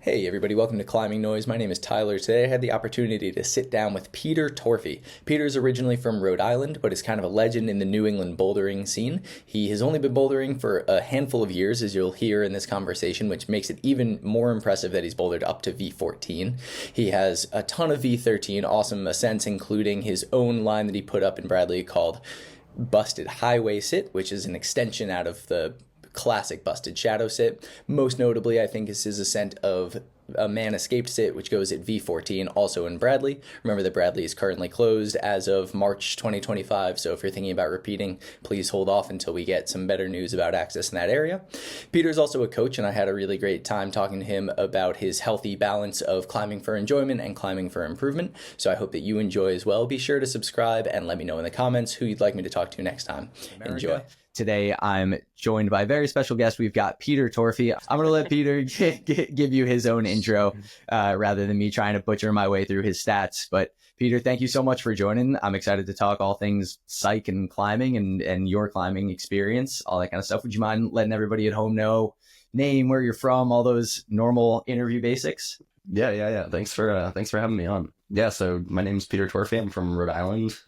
Hey everybody, welcome to Climbing Noise. My name is Tyler. Today I had the opportunity to sit down with Peter Torphy. Peter is originally from Rhode Island, but is kind of a legend in the New England bouldering scene. He has only been bouldering for a handful of years, as you'll hear in this conversation, which makes it even more impressive that he's bouldered up to V14. He has a ton of V13 awesome ascents, including his own line that he put up in Bradley called Busted Highway Sit, which is an extension out of the classic Busted Shadow Sit. Most notably, I think, is his ascent of a Man Escaped Sit, which goes at V14, also in Bradley. Remember that Bradley is currently closed as of March 2025, so if you're thinking about repeating, please hold off until we get some better news about access in that area. Peter's also a coach, and I had a really great time talking to him about his healthy balance of climbing for enjoyment and climbing for improvement, so I hope that you enjoy as well. Be sure to subscribe and let me know in the comments who you'd like me to talk to next time. Enjoy. Today, I'm joined by a very special guest. We've got Peter Torphy. I'm going to let Peter give you his own intro rather than me trying to butcher my way through his stats. But Peter, thank you so much for joining. I'm excited to talk all things psych and climbing and your climbing experience, all that kind of stuff. Would you mind letting everybody at home know name, where you're from, all those normal interview basics? Yeah. Thanks for having me on. Yeah, so my name's Peter Torphy. I'm from Rhode Island.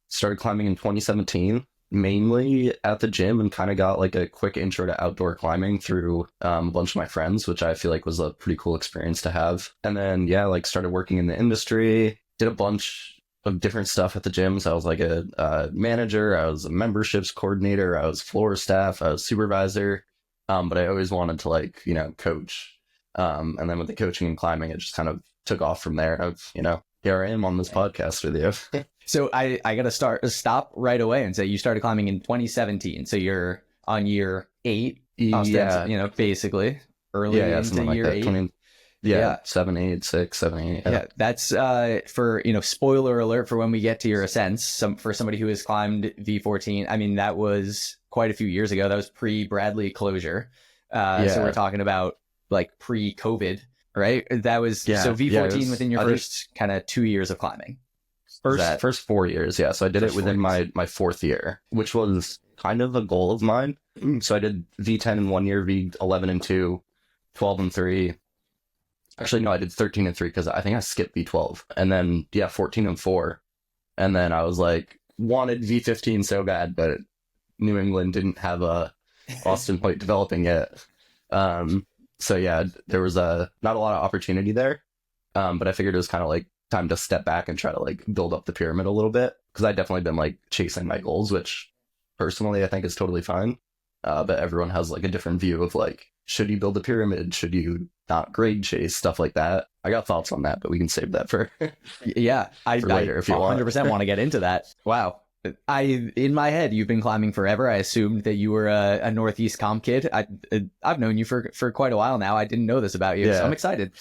Started climbing in 2017. Mainly at the gym, and kind of got like a quick intro to outdoor climbing through a bunch of my friends, which I feel like was a pretty cool experience to have. And then, started working in the industry, did a bunch of different stuff at the gym. So I was like a manager, I was a memberships coordinator, I was floor staff, I was supervisor. But I always wanted to coach. And then with the coaching and climbing, it just kind of took off from there. Here I am on this podcast with you. So I got to stop right away and say you started climbing in 2017. So you're on year 8. Yeah. Basically early into year like 8. 20, 7, 8, 6, 7, 8. Yeah. That's for, spoiler alert for when we get to your ascents. For somebody who has climbed V14, I mean, that was quite a few years ago. That was pre-Bradley closure. So we're talking about like pre-COVID, right? That was so V14 within your first kind of 2 years of climbing. First 4 years, yeah. So I did it within my fourth year, which was kind of a goal of mine. So I did V10 in 1 year, V11 in 2, 12 and 3. Actually, no, I did 13 and 3 because I think I skipped V12. And then, 14 and 4. And then I was like, wanted V15 so bad, but New England didn't have a Austin Point developing yet. So yeah, there was not a lot of opportunity there. But I figured it was kind of like time to step back and try to build up the pyramid a little bit, because I'd definitely been chasing my goals, which personally I think is totally fine. But everyone has a different view of should you build a pyramid? Should you not grade chase? Stuff like that. I got thoughts on that, but we can save that for later if you 100% want to get into that. Wow. In my head, you've been climbing forever. I assumed that you were a Northeast comp kid. I've known you for quite a while now. I didn't know this about you, so I'm excited.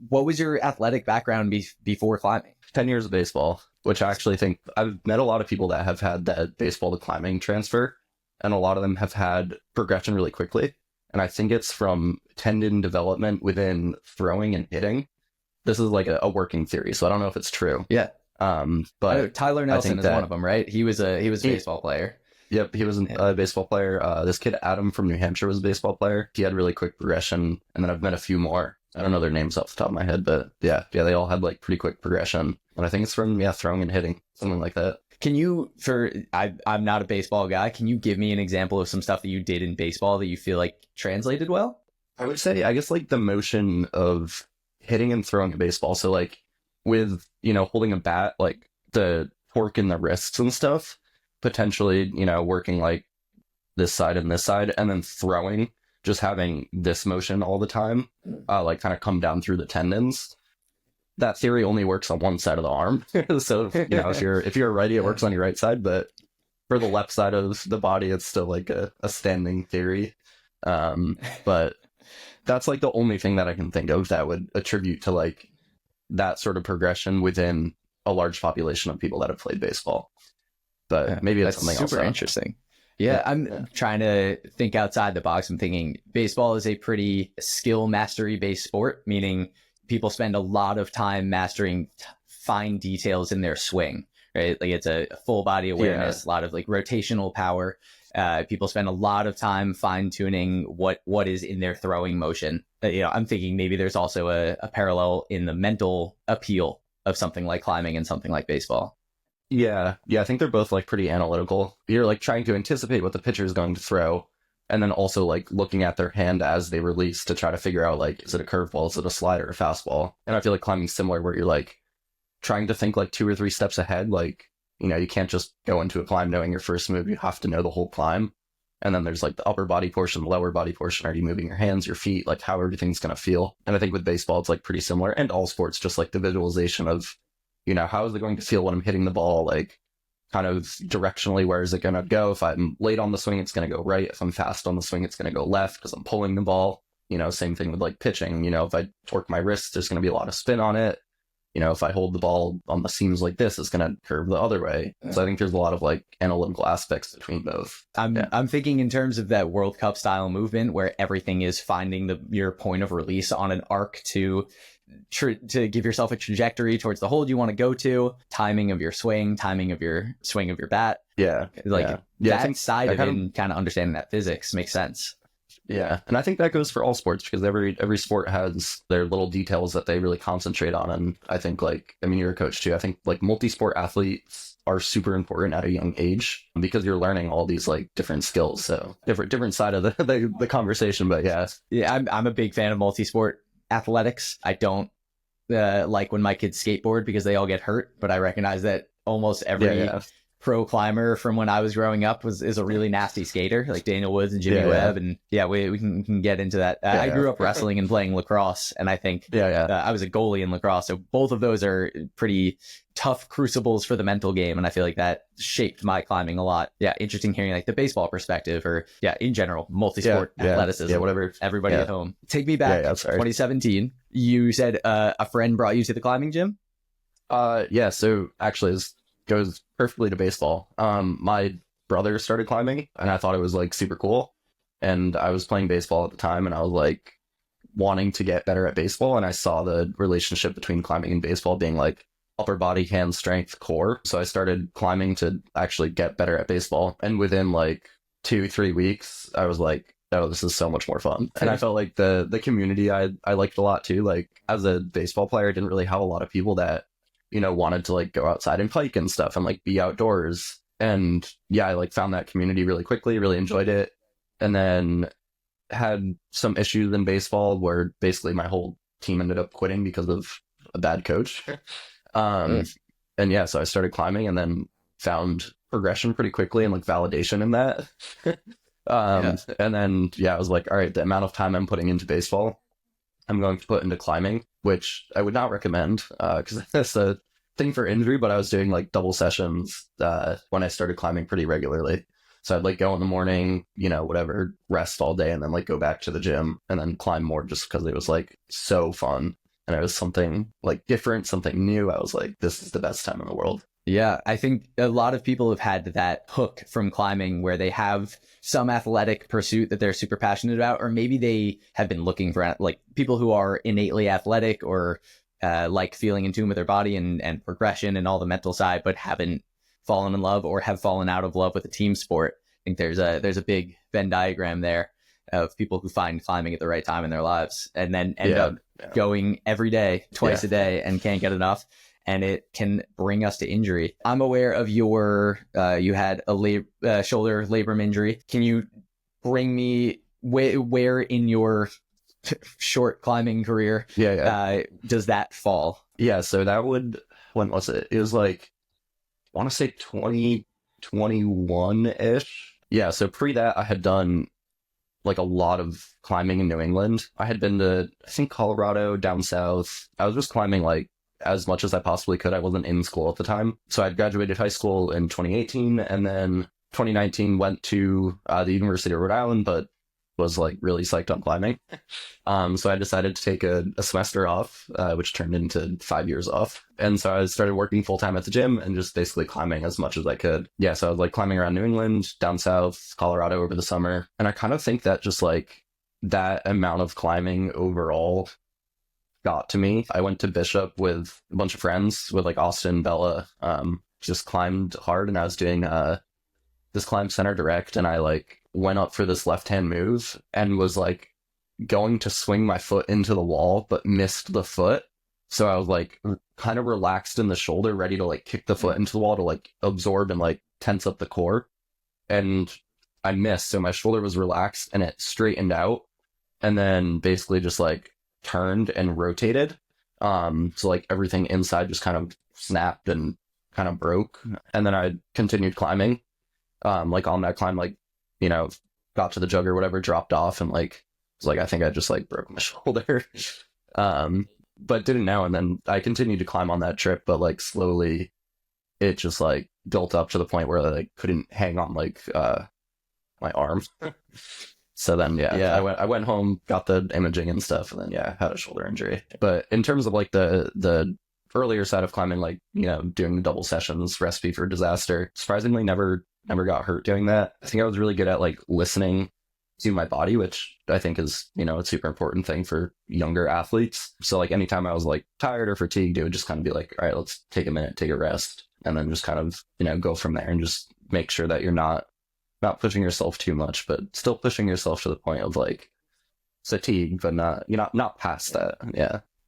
What was your athletic background before climbing? 10 years of baseball, which I actually think I've met a lot of people that have had that baseball to climbing transfer, and a lot of them have had progression really quickly. And I think it's from tendon development within throwing and hitting. This is a working theory, so I don't know if it's true. Yeah. But Tyler Nelson is one of them, right? He was a baseball player. Yep, he was a baseball player. This kid Adam from New Hampshire was a baseball player. He had really quick progression, and then I've met a few more. I don't know their names off the top of my head, but yeah, they all had pretty quick progression. And I think it's from throwing and hitting, something like that. Can you, I'm not a baseball guy, can you give me an example of some stuff that you did in baseball that you feel translated well? I would say, I guess the motion of hitting and throwing a baseball. So with, holding a bat, the torque in the wrists and stuff, potentially, working this side and this side, and then throwing, just having this motion all the time, kind of come down through the tendons. That theory only works on one side of the arm. So, if you're a righty, it works on your right side, but for the left side of the body, it's still a standing theory. But that's the only thing that I can think of that would attribute to that sort of progression within a large population of people that have played baseball. But maybe that's something super interesting. Yeah, I'm trying to think outside the box. I'm thinking baseball is a pretty skill mastery based sport, meaning people spend a lot of time mastering fine details in their swing, right? It's a full body awareness, a lot of rotational power. People spend a lot of time fine tuning what is in their throwing motion. I'm thinking maybe there's also a parallel in the mental appeal of something like climbing and something like baseball. Yeah, I think they're both like pretty analytical. You're like trying to anticipate what the pitcher is going to throw, and then also like looking at their hand as they release to try to figure out like, is it a curveball, is it a slider, a fastball? And I feel like climbing's similar, where you're like trying to think like 2 or 3 steps ahead. Like, you can't just go into a climb knowing your first move. You have to know the whole climb. And then there's like the upper body portion, the lower body portion. Are you moving your hands, your feet, like how everything's going to feel? And I think with baseball, it's like pretty similar, and all sports, just like the visualization of, how is it going to feel when I'm hitting the ball? Like kind of directionally, where is it going to go? If I'm late on the swing, it's going to go right. If I'm fast on the swing, it's going to go left because I'm pulling the ball. Same thing with like pitching. If I torque my wrist, there's going to be a lot of spin on it. If I hold the ball on the seams like this, it's going to curve the other way. So I think there's a lot of like analytical aspects between both. I'm thinking in terms of that World Cup style movement where everything is finding your point of release on an arc to give yourself a trajectory towards the hold you want to go to, timing of your swing, timing of your swing of your bat. That side of it and kind of understanding that physics makes sense. Yeah, and I think that goes for all sports, because every sport has their little details that they really concentrate on. And I think you're a coach too. I think like multi-sport athletes are super important at a young age because you're learning all these like different skills. So different side of the conversation, but yeah. I'm a big fan of multi-sport athletics. I don't like when my kids skateboard because they all get hurt, but I recognize that almost every pro climber from when I was growing up is a really nasty skater, like Daniel Woods and Jimmy Webb. And we can get into that. I grew up wrestling and playing lacrosse, and I think I was a goalie in lacrosse. So both of those are pretty tough crucibles for the mental game. And I feel like that shaped my climbing a lot. Yeah. Interesting hearing like the baseball perspective, or in general, multi-sport athleticism. Whatever. Everybody at home. Take me back. 2017. You said a friend brought you to the climbing gym? So actually this goes perfectly to baseball. My brother started climbing, and I thought it was like super cool. And I was playing baseball at the time, and I was like wanting to get better at baseball. And I saw the relationship between climbing and baseball being like upper body, hand strength, core. So I started climbing to actually get better at baseball. And within like 2-3 weeks, I was like, oh, this is so much more fun. And I felt like the community I liked a lot too. Like as a baseball player, I didn't really have a lot of people that wanted to like go outside and hike and stuff and like be outdoors. And I like found that community really quickly, really enjoyed it. And then had some issues in baseball where basically my whole team ended up quitting because of a bad coach. And so I started climbing, and then found progression pretty quickly and like validation in that. And then, I was like, all right, the amount of time I'm putting into baseball, I'm going to put into climbing, which I would not recommend because that's a thing for injury. But I was doing like double sessions when I started climbing pretty regularly. So I'd like go in the morning, whatever, rest all day, and then like go back to the gym and then climb more, just because it was like so fun. And it was something like different, something new. I was like, this is the best time in the world. Yeah, I think a lot of people have had that hook from climbing where they have some athletic pursuit that they're super passionate about, or maybe they have been looking for like people who are innately athletic or like feeling in tune with their body and progression and all the mental side, but haven't fallen in love or have fallen out of love with a team sport. I think there's a big Venn diagram there of people who find climbing at the right time in their lives and then end up going every day, twice a day, and can't get enough. And it can bring us to injury. I'm aware of you had a shoulder labrum injury. Can you bring me where in your short climbing career does that fall? Yeah, so that when was it? It was like, I want to say 2021-ish. Yeah, so pre that, I had done like a lot of climbing in New England. I had been to, I think, Colorado, down south. I was just climbing like as much as I possibly could. I wasn't in school at the time. So I'd graduated high school in 2018, and then 2019 went to the University of Rhode Island, but was like really psyched on climbing. So I decided to take a semester off, which turned into 5 years off. And so I started working full time at the gym and just basically climbing as much as I could. Yeah, so I was like climbing around New England, down south, Colorado over the summer. And I kind of think that just like that amount of climbing overall got to me. I went to Bishop with a bunch of friends, with like Austin, Bella, just climbed hard, and I was doing this climb center direct, and I like went up for this left-hand move and was like going to swing my foot into the wall, but missed the foot. So I was like kind of relaxed in the shoulder, ready to like kick the foot into the wall to like absorb and like tense up the core. And I missed. So my shoulder was relaxed and it straightened out, and then basically just like turned and rotated. So like everything inside just kind of snapped and kind of broke. And then I continued climbing. Like on that climb, like, you know, got to the jug or whatever, dropped off, and like was like, I think I just like broke my shoulder. But didn't know. And then I continued to climb on that trip, but like slowly it just like built up to the point where I like couldn't hang on like my arm. So then I went home, got the imaging and stuff, and then had a shoulder injury. But in terms of like the earlier side of climbing, like, you know, doing the double sessions, recipe for disaster, surprisingly never got hurt doing that. I think I was really good at like listening to my body, which I think is, you know, a super important thing for younger athletes. So like anytime I was like tired or fatigued, it would just kind of be like, all right, let's take a minute, take a rest, and then just kind of, you know, go from there and just make sure that you're not pushing yourself too much, but still pushing yourself to the point of like fatigue, but not past that.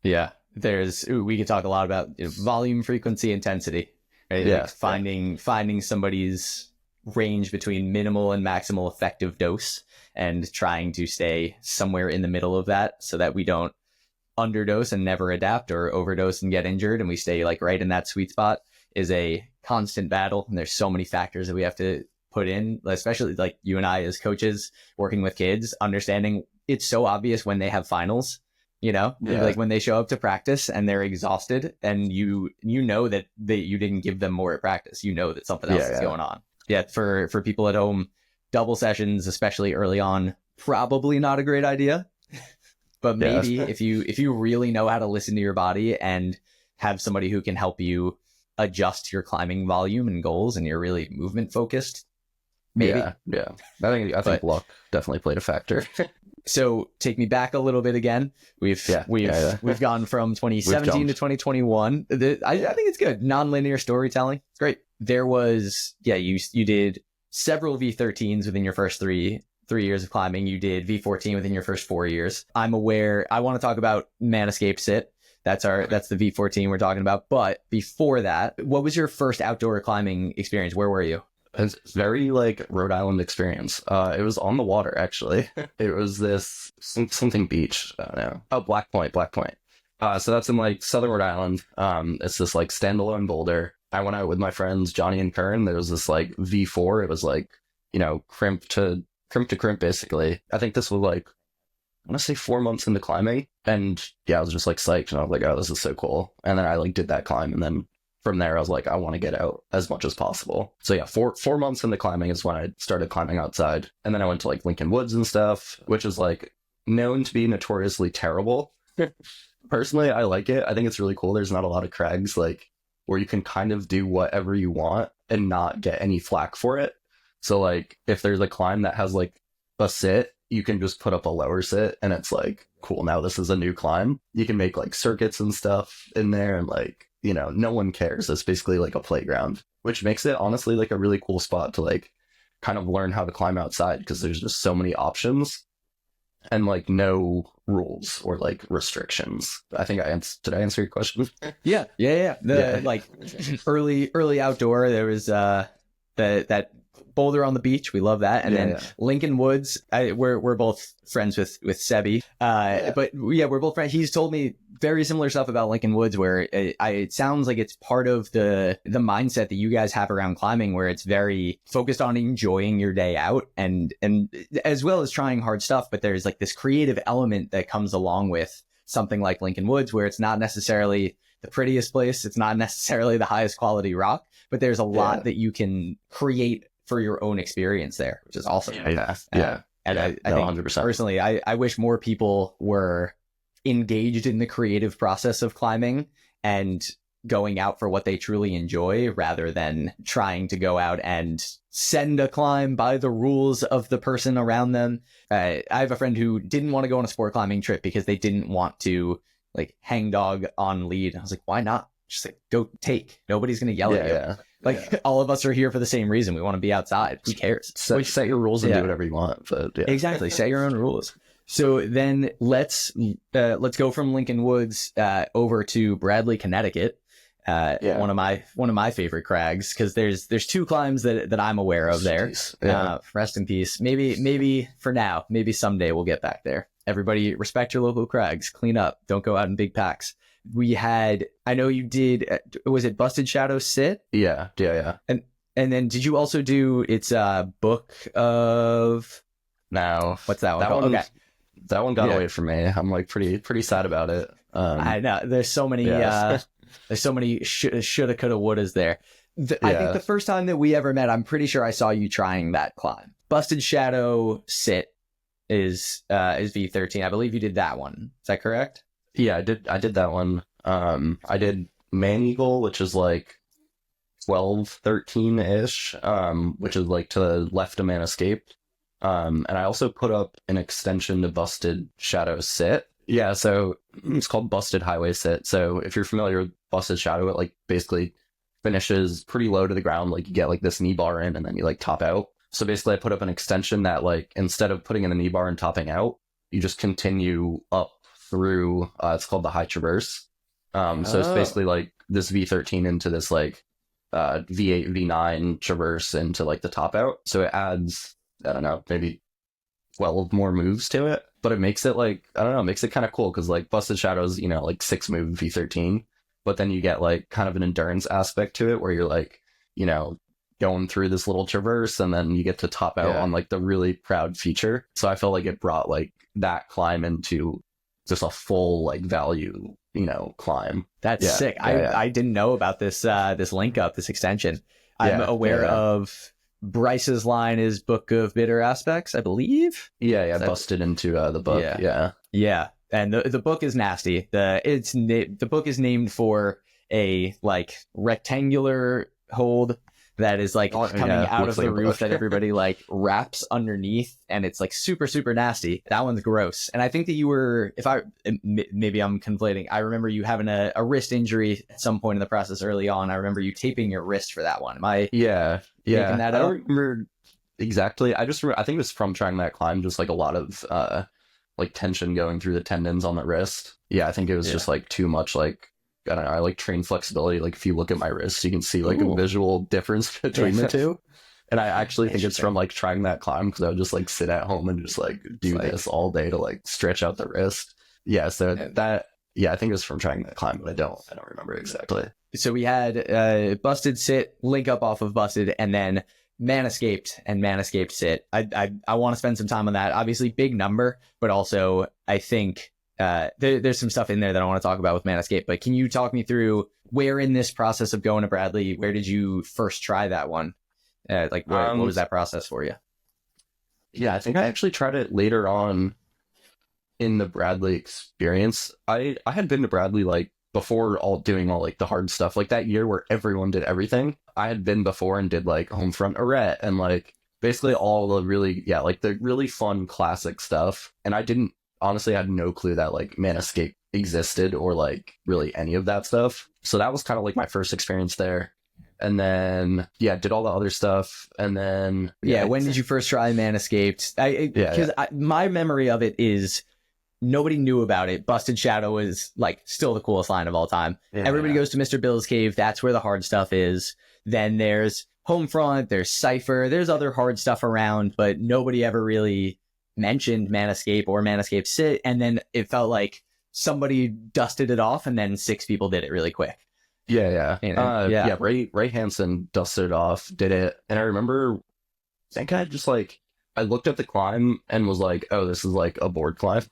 Yeah. We could talk a lot about, you know, volume, frequency, intensity, right? Yeah. Like finding somebody's range between minimal and maximal effective dose, and trying to stay somewhere in the middle of that so that we don't underdose and never adapt, or overdose and get injured, and we stay like right in that sweet spot, is a constant battle. And there's so many factors that we have to put in, especially like you and I as coaches working with kids, understanding it's so obvious when they have finals, you know, like when they show up to practice and they're exhausted, and you know that you didn't give them more at practice, you know that something else is going on. For people at home, double sessions, especially early on, probably not a great idea. But maybe if you really know how to listen to your body and have somebody who can help you adjust your climbing volume and goals, and you're really movement focused, maybe. I think luck definitely played a factor. So take me back a little bit again. We've gone from 2017 to 2021. I think it's good. Non-linear storytelling. It's great. There was, you did several V13s within your first three years of climbing. You did V14 within your first 4 years. I'm aware. I want to talk about Man Escape Sit. That's the V14 we're talking about. But before that, what was your first outdoor climbing experience? Where were you? It's very like Rhode Island experience. It was on the water, actually. It was this something beach. I don't know. Oh, Black Point. So that's in like southern Rhode Island. It's this like standalone boulder. I went out with my friends Johnny and Kern. There was this like V4. It was like, you know, crimp to crimp basically. I think this was like, I want to say 4 months into climbing, and I was just like psyched, and I was like, oh, this is so cool. And then I like did that climb, and then from there, I was like, I want to get out as much as possible. So 4 months into climbing is when I started climbing outside. And then I went to like Lincoln Woods and stuff, which is like known to be notoriously terrible. Personally, I like it. I think it's really cool. There's not a lot of crags like where you can kind of do whatever you want and not get any flack for it. So like if there's a climb that has like a sit, you can just put up a lower sit, and it's like, cool, now this is a new climb. You can make like circuits and stuff in there, and like, you know, no one cares. It's basically like a playground, which makes it honestly like a really cool spot to like kind of learn how to climb outside, because there's just so many options and like no rules or like restrictions. I think did I answer your question? Yeah. Like early outdoor, there was that boulder on the beach. We love that. And then Lincoln Woods, we're both friends with Sebi. But we're both friends. He's told me very similar stuff about Lincoln Woods, where it sounds like it's part of the mindset that you guys have around climbing, where it's very focused on enjoying your day out and as well as trying hard stuff. But there's like this creative element that comes along with something like Lincoln Woods, where it's not necessarily the prettiest place. It's not necessarily the highest quality rock, but there's a lot that you can create for your own experience there, which is awesome. And I think 100%. Personally, I wish more people were engaged in the creative process of climbing and going out for what they truly enjoy, rather than trying to go out and send a climb by the rules of the person around them. I have a friend who didn't want to go on a sport climbing trip because they didn't want to like hang dog on lead. I was like, why not? Just like, go take. Nobody's going to yell at you. Like all of us are here for the same reason. We want to be outside. Who cares? Set your rules and do whatever you want. But yeah. Exactly. Set your own rules. So then let's go from Lincoln Woods over to Bradley, Connecticut. One of my favorite crags, because there's two climbs that I'm aware of there. Rest in peace. Maybe for now, maybe someday we'll get back there. Everybody respect your local crags, clean up, don't go out in big packs. I know you did, was it Busted Shadow Sit? Yeah. And then did you also do its Book of... No. What's that one called? Okay. That one got away from me. I'm like pretty sad about it. I know. There's so many... There's so many shoulda, coulda, wouldas there. I think the first time that we ever met, I'm pretty sure I saw you trying that climb. Busted Shadow Sit is V13. I believe you did that one. Is that correct? Yeah, I did that one. I did Man Eagle, which is like 12, 13-ish, which is like to the left of Man Escaped. And I also put up an extension to Busted Shadow Sit. Yeah, so it's called Busted Highway Sit. So if you're familiar with Busted Shadow, it like basically finishes pretty low to the ground. Like you get like this knee bar in and then you like top out. So basically I put up an extension that like instead of putting in the knee bar and topping out, you just continue up through, it's called the High Traverse. So it's basically like this V13 into this like V8, V9 traverse into like the top out. So it adds, I don't know, maybe 12 more moves to it. But it makes it like, I don't know, it makes it kind of cool because like Busted Shadows, you know, like 6 move V13. But then you get like kind of an endurance aspect to it where you're like, you know, going through this little traverse and then you get to top out on like the really proud feature. So I felt like it brought like that climb into just a full like value, you know, climb. That's sick. I didn't know about this this link up, this extension. I'm aware of Bryce's line is Book of Bitter Aspects, I believe. Yeah, busted into the book. Yeah. And the book is nasty. The book is named for a like rectangular hold that is like coming out of the roof that everybody like wraps underneath, and it's like super, super nasty. That one's gross. And I think that you were, maybe I'm conflating. I remember you having a wrist injury at some point in the process early on. I remember you taping your wrist for that one. Am I making that up? I don't remember exactly. I think it was from trying that climb, just like a lot of like tension going through the tendons on the wrist. Yeah, I think it was just like too much like, I don't know, I like train flexibility. Like if you look at my wrist, you can see like a visual difference between the two. And I actually think it's from like trying that climb because I would just like sit at home and just like do this all day to like stretch out the wrist. Yeah, so I think it was from trying that climb, but I don't remember exactly. So we had Busted Sit, link up off of Busted, and then Man Escaped and Man Escaped Sit. I want to spend some time on that. Obviously big number, but also I think there's some stuff in there that I want to talk about with Man Escape, but can you talk me through where in this process of going to Bradley, where did you first try that one? What was that process for you? Yeah, I think I actually tried it later on in the Bradley experience. I had been to Bradley like before doing all like the hard stuff, like that year where everyone did everything. I had been before and did like Homefront Arete and like basically all the really, like the really fun classic stuff. And honestly, I had no clue that like Man Escape existed or like really any of that stuff. So that was kind of like my first experience there. And then, did all the other stuff. And then, when did you first try Man Escaped? My memory of it is nobody knew about it. Busted Shadow is like still the coolest line of all time. Everybody goes to Mr. Bill's cave. That's where the hard stuff is. Then there's Homefront, there's Cypher, there's other hard stuff around, but nobody ever really mentioned Man Escape or Man Escape Sit, and then it felt like somebody dusted it off and then 6 people did it really quick. Ray Hansen dusted it off, did it, and I remember I think I looked at the climb and was like, oh, this is like a board climb.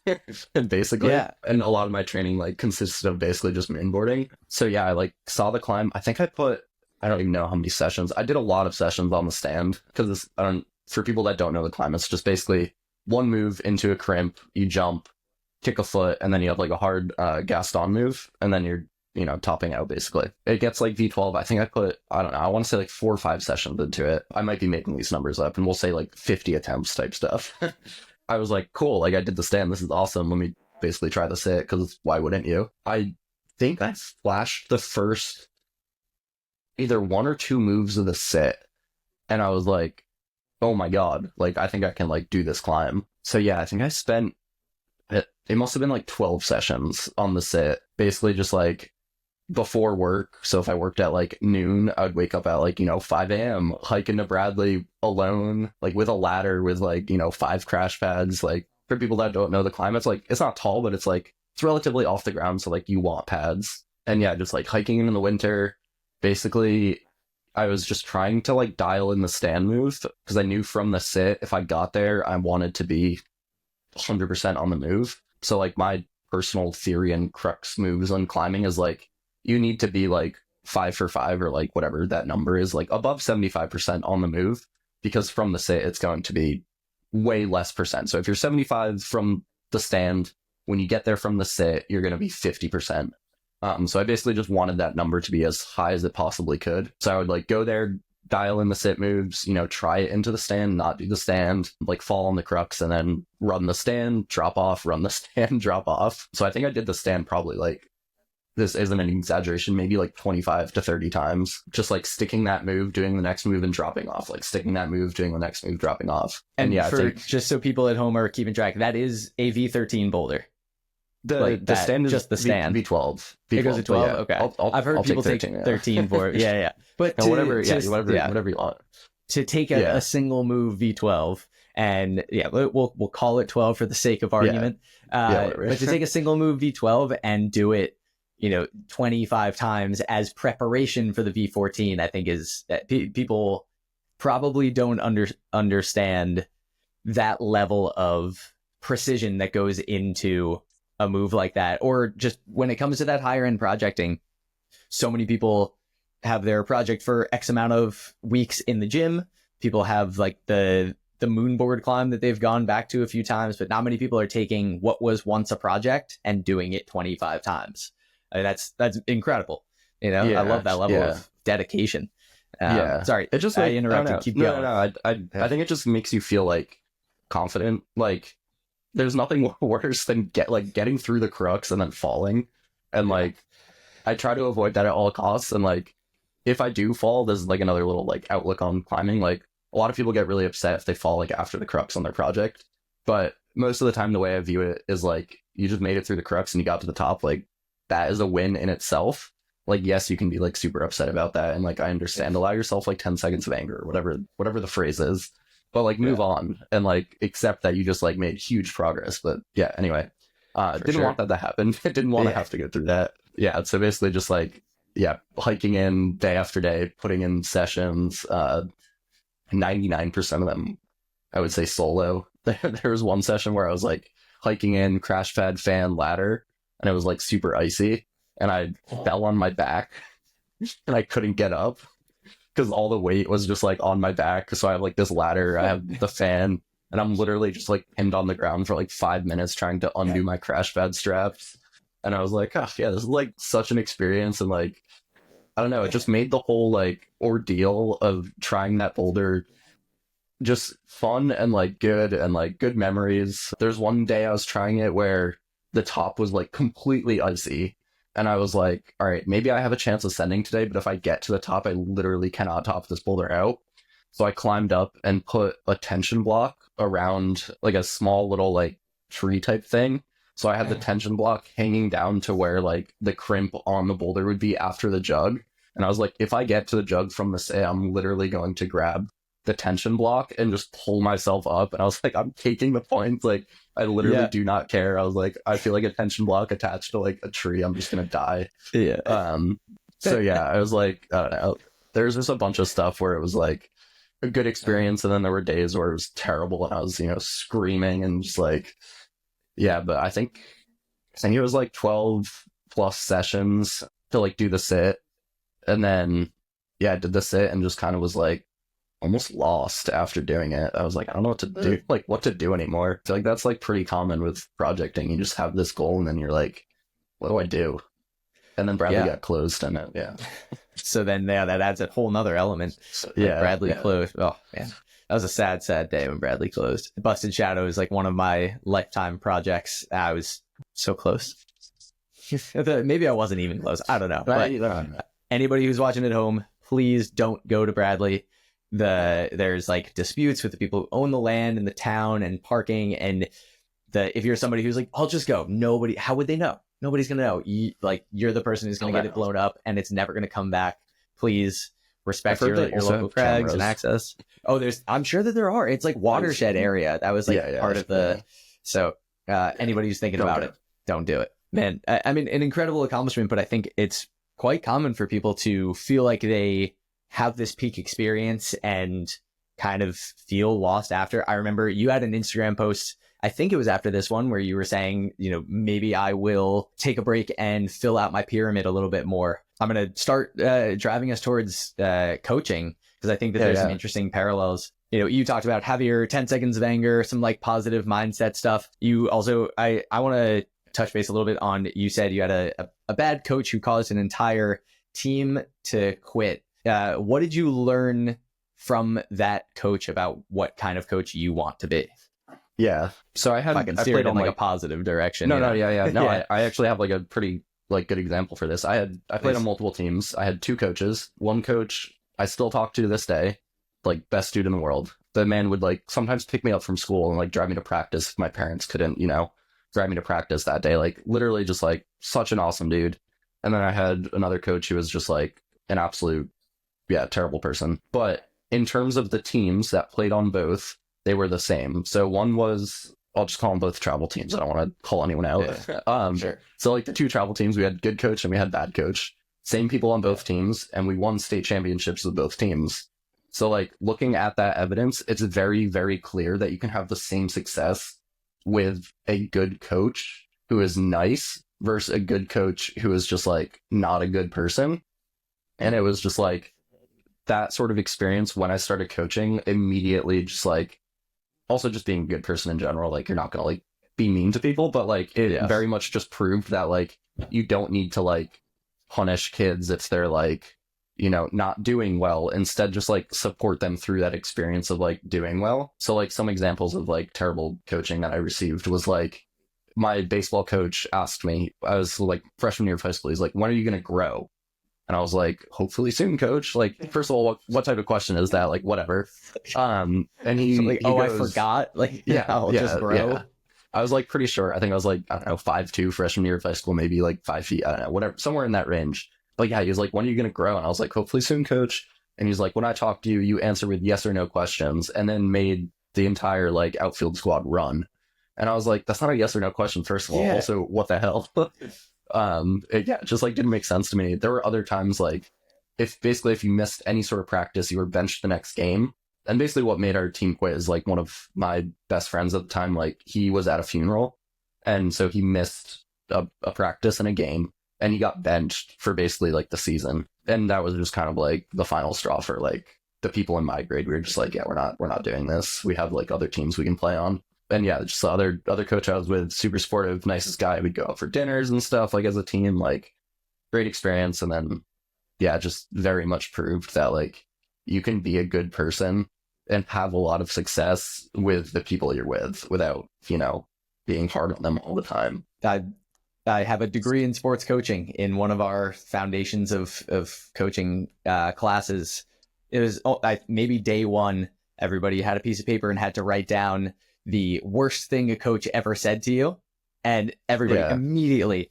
And basically and a lot of my training like consisted of basically just mainboarding. So I like saw the climb. I think I don't even know how many sessions. I did a lot of sessions on the stand because for people that don't know the climb, it's just basically one move into a crimp, you jump, kick a foot, and then you have like a hard Gaston move, and then you're, topping out basically. It gets like V12. I think I want to say like 4 or 5 sessions into it. I might be making these numbers up, and we'll say like 50 attempts type stuff. I was like, cool, like I did the stand. This is awesome. Let me basically try the sit, because why wouldn't you? I think I flashed the first either 1 or 2 moves of the sit, and I was like, oh my god, like I think I can like do this climb. So yeah, I think I spent it must have been like 12 sessions on the sit, basically just like before work. So if I worked at like noon, I would wake up at like, 5 a.m., hike into Bradley alone, like with a ladder with like, 5 crash pads. Like for people that don't know the climb, it's like, it's not tall, but it's like, it's relatively off the ground. So like you want pads. And yeah, just like hiking in the winter, basically I was just trying to like dial in the stand move because I knew from the sit, if I got there, I wanted to be 100% on the move. So like my personal theory and crux moves on climbing is like, you need to be like 5 for 5 or like whatever that number is, like above 75% on the move, because from the sit, it's going to be way less percent. So if you're 75 from the stand, when you get there from the sit, you're going to be 50%. So I basically just wanted that number to be as high as it possibly could. So I would like go there, dial in the sit moves, try it into the stand, not do the stand, like fall on the crux, and then run the stand, drop off, run the stand, drop off. So I think I did the stand probably like, this isn't an exaggeration, maybe like 25 to 30 times, just like sticking that move, doing the next move and dropping off, like sticking that move, doing the next move, dropping off. And yeah, for, just so people at home are keeping track, that is a V13 boulder. The stand is just the stand. V12. It goes to 12? Yeah. Okay. I've heard people take 13 for it. Yeah. But whatever you want. To take a single move V12, and we'll call it 12 for the sake of argument. But to take a single move V12 and do it 25 times as preparation for the V14, I think is people probably don't understand that level of precision that goes into a move like that. Or just when it comes to that higher end projecting, so many people have their project for X amount of weeks in the gym. People have like the moonboard climb that they've gone back to a few times, but not many people are taking what was once a project and doing it 25 times. I mean, that's incredible. I love that level of dedication. Sorry, it just I interrupted. Keep going. No. I think it just makes you feel like confident. Like there's nothing worse than getting through the crux and then falling. And like I try to avoid that at all costs. And like if I do fall, there's like another little like outlook on climbing. Like a lot of people get really upset if they fall like after the crux on their project. But most of the time, the way I view it is like you just made it through the crux and you got to the top. Like that is a win in itself. Like, yes, you can be like super upset about that. And like, I understand, allow yourself like 10 seconds of anger or whatever the phrase is, but like move on and like accept that you just like made huge progress. But yeah, anyway, didn't want that to happen. I didn't want to have to go through that. Yeah. So basically just like, hiking in day after day, putting in sessions, 99% of them, I would say solo. There was one session where I was like hiking in, crash pad, fan, ladder, and it was like super icy, and I fell on my back and I couldn't get up because all the weight was just like on my back. So I have like this ladder, I have the fan, and I'm literally just like pinned on the ground for like 5 minutes trying to undo my crash pad straps. And I was like, oh yeah, this is like such an experience. And like, I don't know, it just made the whole like ordeal of trying that boulder just fun and like good memories. There's one day I was trying it where the top was like completely icy, and I was like, all right, maybe I have a chance of ascending today, but if I get to the top, I literally cannot top this boulder out. So I climbed up and put a tension block around like a small little like tree type thing. So I had the tension block hanging down to where like the crimp on the boulder would be after the jug. And I was like, if I get to the jug from the say, I'm literally going to grab the tension block and just pull myself up. And I was like, I'm taking the points. Like, I literally do not care. I was like, I feel like a tension block attached to like a tree. I'm just going to die. Yeah. So yeah, I was like, I don't know. There's just a bunch of stuff where it was like a good experience. And then there were days where it was terrible. And I was, screaming and just like, yeah, but I think it was like 12 plus sessions to like do the sit. And then, I did the sit and just kind of was like almost lost after doing it. I was like, I don't know what to do, like what to do anymore. I feel like that's like pretty common with projecting. You just have this goal and then you're like, what do I do? And then Bradley got closed and So then, that adds a whole nother element. So, Bradley closed. Oh, man. That was a sad, sad day when Bradley closed. Busted Shadow is like one of my lifetime projects. I was so close. Maybe I wasn't even close. I don't know. But anybody who's watching at home, please don't go to Bradley. There's like disputes with the people who own the land and the town and parking. And if you're somebody who's like, I'll just go, how would they know? Nobody's going to know. You're the person who's going to get it blown up and it's never going to come back. Please respect your local crags and access. Oh, I'm sure that there are. It's like watershed area. That was like part of the, so anybody who's thinking about it, don't do it. Man, I mean, an incredible accomplishment, but I think it's quite common for people to feel like they have this peak experience and kind of feel lost after. I remember you had an Instagram post, I think it was after this one, where you were saying, maybe I will take a break and fill out my pyramid a little bit more. I'm going to start driving us towards coaching, because I think that there's some interesting parallels. You talked about have your 10 seconds of anger, some like positive mindset stuff. You also, I want to touch base a little bit on, you said you had a bad coach who caused an entire team to quit. What did you learn from that coach about what kind of coach you want to be? Yeah. So I played in like a positive direction. No, I actually have like a pretty like good example for this. I played on multiple teams. I had two coaches. One coach I still talk to this day, like best dude in the world. The man would like sometimes pick me up from school and like drive me to practice if my parents couldn't, drive me to practice that day. Like literally just like such an awesome dude. And then I had another coach who was just like an absolute, terrible person. But in terms of the teams that played on both, they were the same. So one was, I'll just call them both travel teams. I don't want to call anyone out. Sure. So like the two travel teams, we had good coach and we had bad coach. Same people on both teams, and we won state championships with both teams. So like looking at that evidence, it's very, very clear that you can have the same success with a good coach who is nice versus a good coach who is just like not a good person. And it was just like that sort of experience when I started coaching immediately, just like also just being a good person in general. Like you're not going to like be mean to people, but like it very much just proved that like you don't need to like punish kids if they're like, not doing well. Instead, just like support them through that experience of like doing well. So like some examples of like terrible coaching that I received was like my baseball coach asked me, I was like freshman year of high school. He's like, when are you going to grow? And I was like, hopefully soon, coach. Like, first of all, what type of question is that? Like, whatever. And he, so like, he goes, I forgot. Like, I'll just grow. Yeah. I was like pretty sure. I think I was like, I don't know, 5'2" freshman year of high school, maybe like 5 feet. I don't know, whatever, somewhere in that range. But yeah, he was like, when are you going to grow? And I was like, hopefully soon, coach. And he's like, when I talk to you, you answer with yes or no questions, and then made the entire like outfield squad run. And I was like, that's not a yes or no question, first of all. Also, what the hell? It just like didn't make sense to me. There were other times like if you missed any sort of practice, you were benched the next game. And basically what made our team quit is like one of my best friends at the time, like he was at a funeral. And so he missed a practice and a game, and he got benched for basically like the season. And that was just kind of like the final straw for like the people in my grade. We were just like, we're not doing this. We have like other teams we can play on. And just the other coach I was with, super supportive, nicest guy. We'd go out for dinners and stuff, like as a team, like great experience. And then, just very much proved that like you can be a good person and have a lot of success with the people you're with without, being hard on them all the time. I have a degree in sports coaching. In one of our foundations of coaching classes, it was maybe day one, everybody had a piece of paper and had to write down the worst thing a coach ever said to you. And everybody immediately,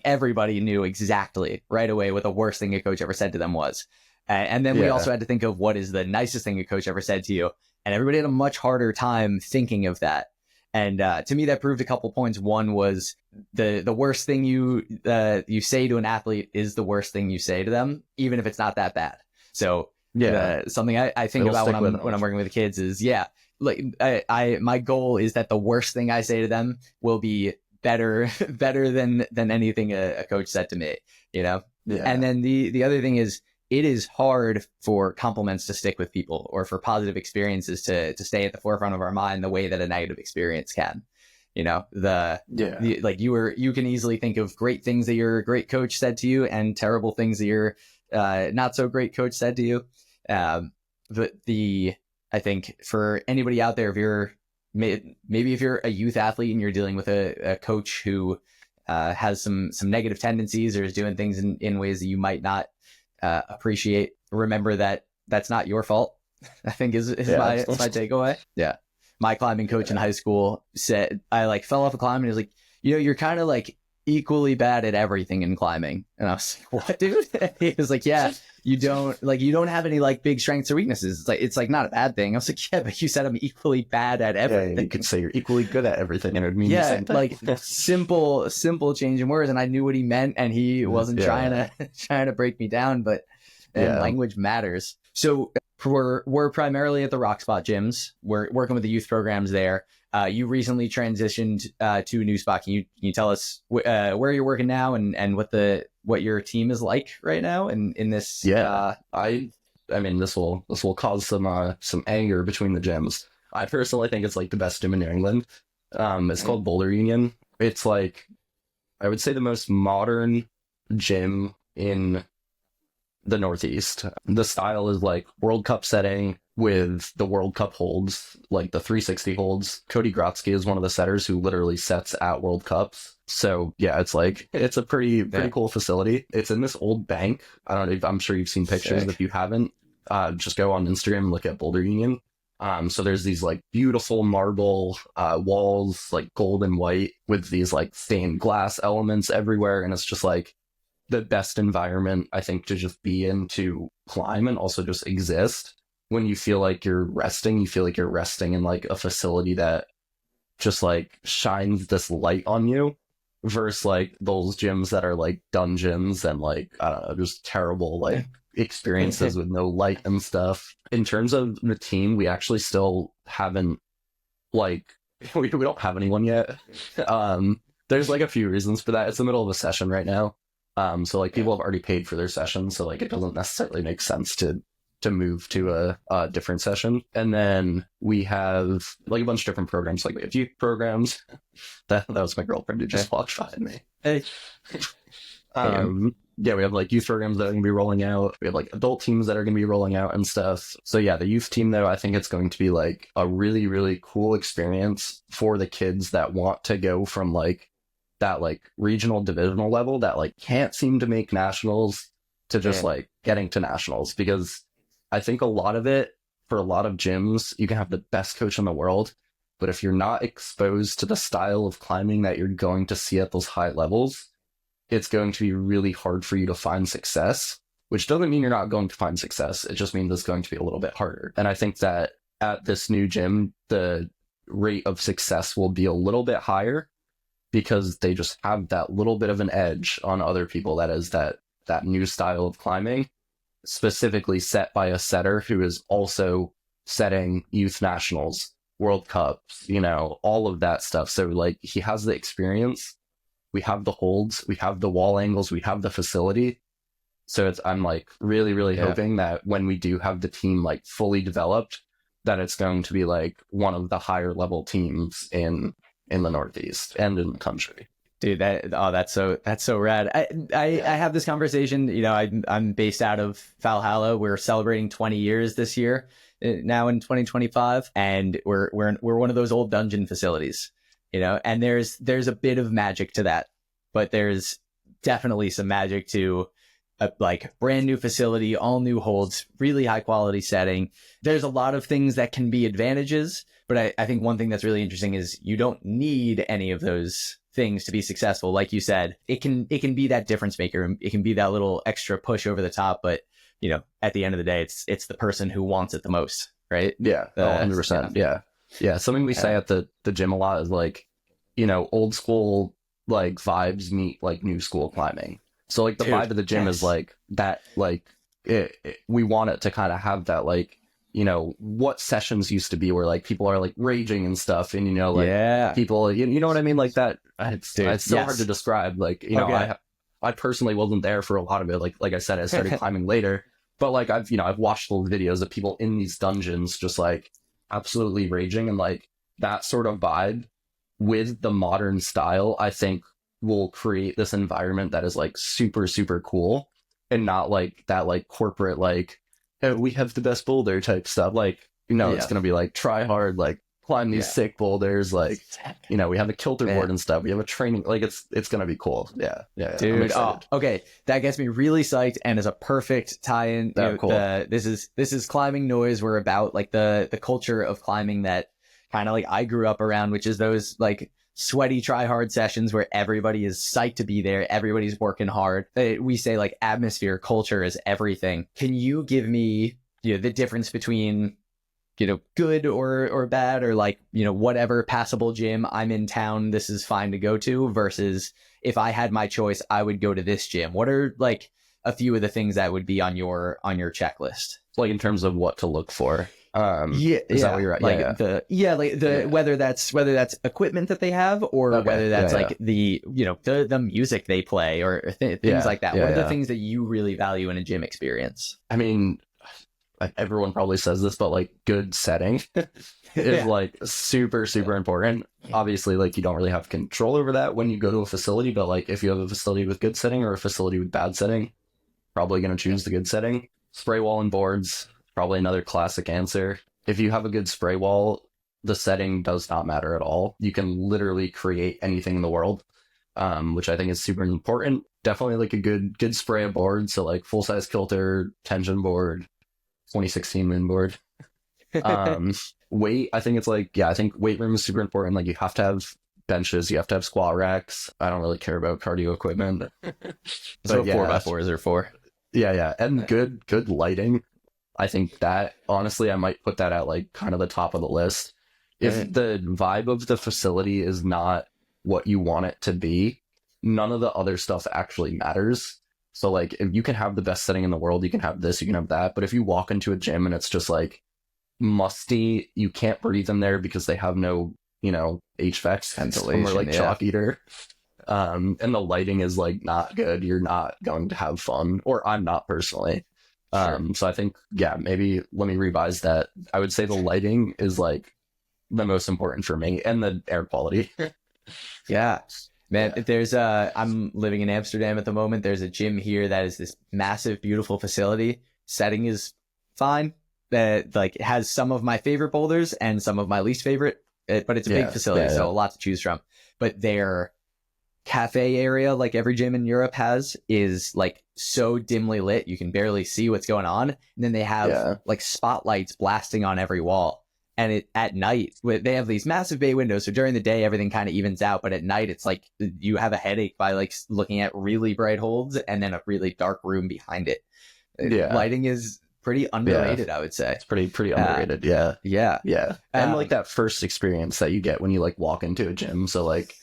everybody knew exactly right away what the worst thing a coach ever said to them was. And then we also had to think of what is the nicest thing a coach ever said to you. And everybody had a much harder time thinking of that. And to me, that proved a couple points. One was the worst thing you say to an athlete is the worst thing you say to them, even if it's not that bad. So something I think about when I'm working with the kids is, my goal is that the worst thing I say to them will be better than anything a coach said to me, And then the other thing is, it is hard for compliments to stick with people, or for positive experiences to stay at the forefront of our mind the way that a negative experience can. You can easily think of great things that your great coach said to you and terrible things that your not so great coach said to you. I think for anybody out there, if you're a youth athlete and you're dealing with a coach who has some negative tendencies or is doing things in ways that you might not remember that that's not your fault. I think is my takeaway. Yeah. My climbing coach in high school said, I like fell off a climb and he was like, you're kind of like equally bad at everything in climbing. And I was like, what, dude? He was like, yeah, you don't have any like big strengths or weaknesses. It's like not a bad thing. I was like, yeah, but you said I'm equally bad at everything. Yeah, you could say you're equally good at everything, and it would mean the same thing. Like simple change in words, and I knew what he meant, and he wasn't trying to break me down, but language matters. So we're primarily at the Rock Spot gyms. We're working with the youth programs there. You recently transitioned to a new spot. Can you tell us where you're working now and what your team is like right now in this? Yeah, I mean this will cause some anger between the gyms. I personally think it's like the best gym in New England. It's called Boulder Union. It's like, I would say, the most modern gym in the Northeast. The style is like World Cup setting with the World Cup holds, like the 360 holds. Cody Grotzky is one of the setters who literally sets at World Cups. So yeah, it's a pretty cool facility. It's in this old bank. I don't know, I'm sure you've seen pictures. If you haven't, just go on Instagram and look at Boulder Union. So there's these like beautiful marble walls, like gold and white, with these like stained glass elements everywhere, and it's just like the best environment, I think, to just be in, to climb and also just exist. When you feel like you're resting, you feel like you're resting in like a facility that just like shines this light on you, versus like those gyms that are like dungeons and like, I don't know, just terrible like experiences with no light and stuff. In terms of the team, we actually still haven't like, we don't have anyone yet. There's like a few reasons for that. It's the middle of a session right now. So like people have already paid for their session, so like it doesn't necessarily make sense to move to a different session. And then we have like a bunch of different programs. Like we have youth programs. That was my girlfriend who just walked by me. Hey. Yeah, we have like youth programs that are going to be rolling out. We have like adult teams that are going to be rolling out and stuff. So yeah, the youth team though, I think it's going to be like a really, really cool experience for the kids that want to go from like that like regional divisional level that like can't seem to make nationals to just like getting to nationals. Because I think a lot of it, for a lot of gyms, you can have the best coach in the world, but if you're not exposed to the style of climbing that you're going to see at those high levels, it's going to be really hard for you to find success, which doesn't mean you're not going to find success. It just means it's going to be a little bit harder. And I think that at this new gym, the rate of success will be a little bit higher because they just have that little bit of an edge on other people. That is that new style of climbing, specifically set by a setter who is also setting youth nationals, World Cups, all of that stuff. So like he has the experience. We have the holds, we have the wall angles, we have the facility. So I'm like really, really hoping that when we do have the team like fully developed, that it's going to be like one of the higher level teams in the Northeast and in the country. Dude, that's so rad. I have this conversation. I'm based out of Valhalla. We're celebrating 20 years this year, now in 2025, and we're one of those old dungeon facilities. And there's a bit of magic to that, but there's definitely some magic to a like brand new facility, all new holds, really high quality setting. There's a lot of things that can be advantages, but I think one thing that's really interesting is you don't need any of those things to be successful. Like you said, it can be that difference maker. It can be that little extra push over the top, but at the end of the day, it's the person who wants it the most, right? Yeah, 100%. Yeah, something we say at the gym a lot is like, old school like vibes meet like new school climbing. So like the vibe of the gym is like that, like we want it to kind of have that like, what sessions used to be where like people are like raging and stuff, and people, you know what I mean, like that. It's so hard to describe. Like I personally wasn't there for a lot of it. Like I said, I started climbing later, but like I've watched little videos of people in these dungeons just like absolutely raging, and like that sort of vibe with the modern style, I think will create this environment that is like super, super cool, and not like that like corporate like, oh, we have the best boulder type stuff. Like, it's going to be like try hard, like climb these sick boulders. Like, you know, we have a kilter board and stuff. We have a training. Like, it's gonna be cool. Yeah. Dude. Oh, okay. That gets me really psyched, and is a perfect tie-in. Cool. This is climbing noise. We're about like the culture of climbing that kind of like I grew up around, which is those like sweaty try hard sessions where everybody is psyched to be there, everybody's working hard. We say like atmosphere, culture is everything. Can you give me, you know, the difference between, you know, good or bad, or like, you know, whatever passable gym, I'm in town, this is fine to go to, versus if I had my choice, I would go to this gym? What are like a few of the things that would be on your checklist, like in terms of what to look for? Is that what you're at? Like whether that's equipment that they have, or whether that's like the, you know, the music they play, or things like that. What are the things that you really value in a gym experience? I mean, everyone probably says this, but like good setting is like super, super important. Obviously, like you don't really have control over that when you go to a facility, but like if you have a facility with good setting or a facility with bad setting, probably going to choose the good setting. Spray wall and boards, probably another classic answer. If you have a good spray wall, the setting does not matter at all. You can literally create anything in the world, which I think is super important. Definitely like a good spray of board. So like full size kilter, tension board, 2016 moon board. Weight, I think it's like, I think weight room is super important. Like you have to have benches, you have to have squat racks. I don't really care about cardio equipment. So 4x4s or 4. Yeah. And good lighting. I think that, honestly, I might put that at like kind of the top of the list. If the vibe of the facility is not what you want it to be, none of the other stuff actually matters. So like if you can have the best setting in the world, you can have this, you can have that. But if you walk into a gym and it's just like musty, you can't breathe in there because they have no, you know, HVAC ventilation or like chalk eater. And the lighting is like not good, you're not going to have fun, or I'm not personally. So I think, maybe let me revise that. I would say the lighting is like the most important for me, and the air quality. There's I'm living in Amsterdam at the moment. There's a gym here that is this massive, beautiful facility. Setting is fine. Like it has some of my favorite boulders and some of my least favorite, but it's a big facility, so a lot to choose from. But their cafe area, like every gym in Europe has, is like so dimly lit you can barely see what's going on, and then they have like spotlights blasting on every wall. And at night they have these massive bay windows, so during the day everything kind of evens out, but at night it's like you have a headache by like looking at really bright holes and then a really dark room behind it. Lighting is pretty underrated, I would say. It's pretty underrated. And like that first experience that you get when you like walk into a gym. So like,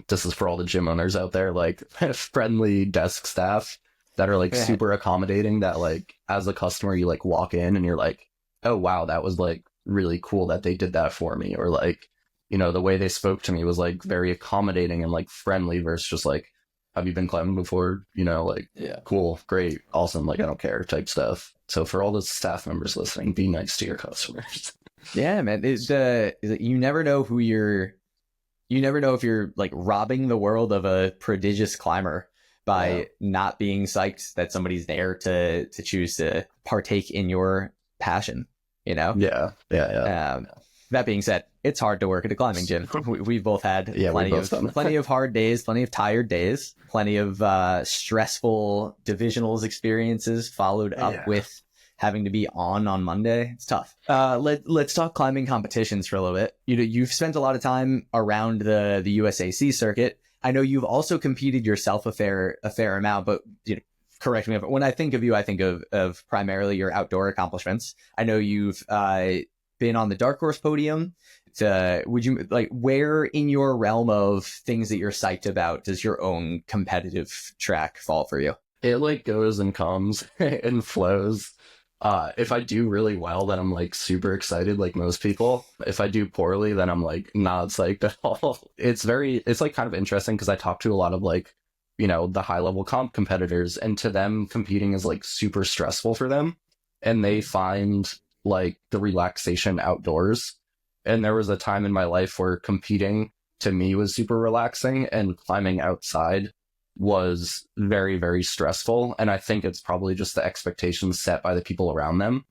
this is for all the gym owners out there, like friendly desk staff that are like super accommodating, that like as a customer you like walk in and you're like, oh wow, that was like really cool that they did that for me. Or like, you know, the way they spoke to me was like very accommodating and like friendly, versus just like, have you been climbing before? You know, like, cool, great, awesome, like I don't care type stuff. So for all the staff members listening, be nice to your customers. Yeah, man. You never know who you never know if you're like robbing the world of a prodigious climber by not being psyched that somebody's there to choose to partake in your passion, you know? That being said, it's hard to work at a climbing gym. We've both had plenty of hard days, plenty of tired days, plenty of stressful divisionals experiences followed up with having to be on Monday. It's tough. Let's talk climbing competitions for a little bit. You know, you've spent a lot of time around the USAC circuit. I know you've also competed yourself a fair amount, but you know, correct me if when I think of you, I think of primarily your outdoor accomplishments. I know you've been on the Dark Horse podium. Would you like, where in your realm of things that you're psyched about does your own competitive track fall for you? It like goes and comes and flows. If I do really well, then I'm like super excited, like most people. If I do poorly, then I'm like not psyched at all. It's like kind of interesting because I talk to a lot of like, you know, the high level comp competitors, and to them competing is like super stressful for them, and they find like the relaxation outdoors. And there was a time in my life where competing to me was super relaxing, and climbing outside was very, very stressful. And I think it's probably just the expectations set by the people around them.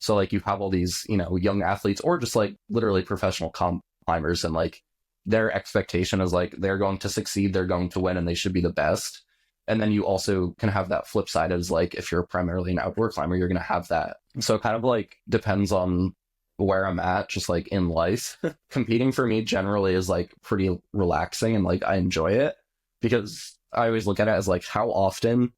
So like you have all these, young athletes or just like literally professional climbers, and like their expectation is like they're going to succeed, they're going to win, and they should be the best. And then you also can have that flip side as like if you're primarily an outdoor climber, you're going to have that. So it kind of like depends on where I'm at, just like in life. Competing for me generally is like pretty relaxing, and like I enjoy it because I always look at it as like how often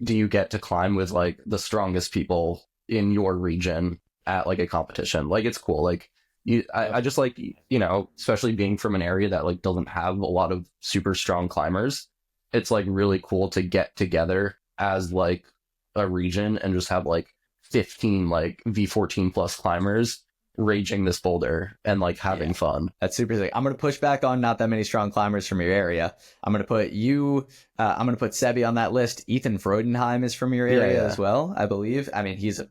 do you get to climb with like the strongest people in your region at like a competition. Like it's cool. Like I just like, especially being from an area that like doesn't have a lot of super strong climbers, it's like really cool to get together as like a region and just have like 15 like V14 plus climbers raging this boulder and like having fun. That's super sick. I'm going to push back on not that many strong climbers from your area. I'm going to put you, I'm going to put Sebi on that list. Ethan Freudenheim is from your area as well, I believe. I mean, he's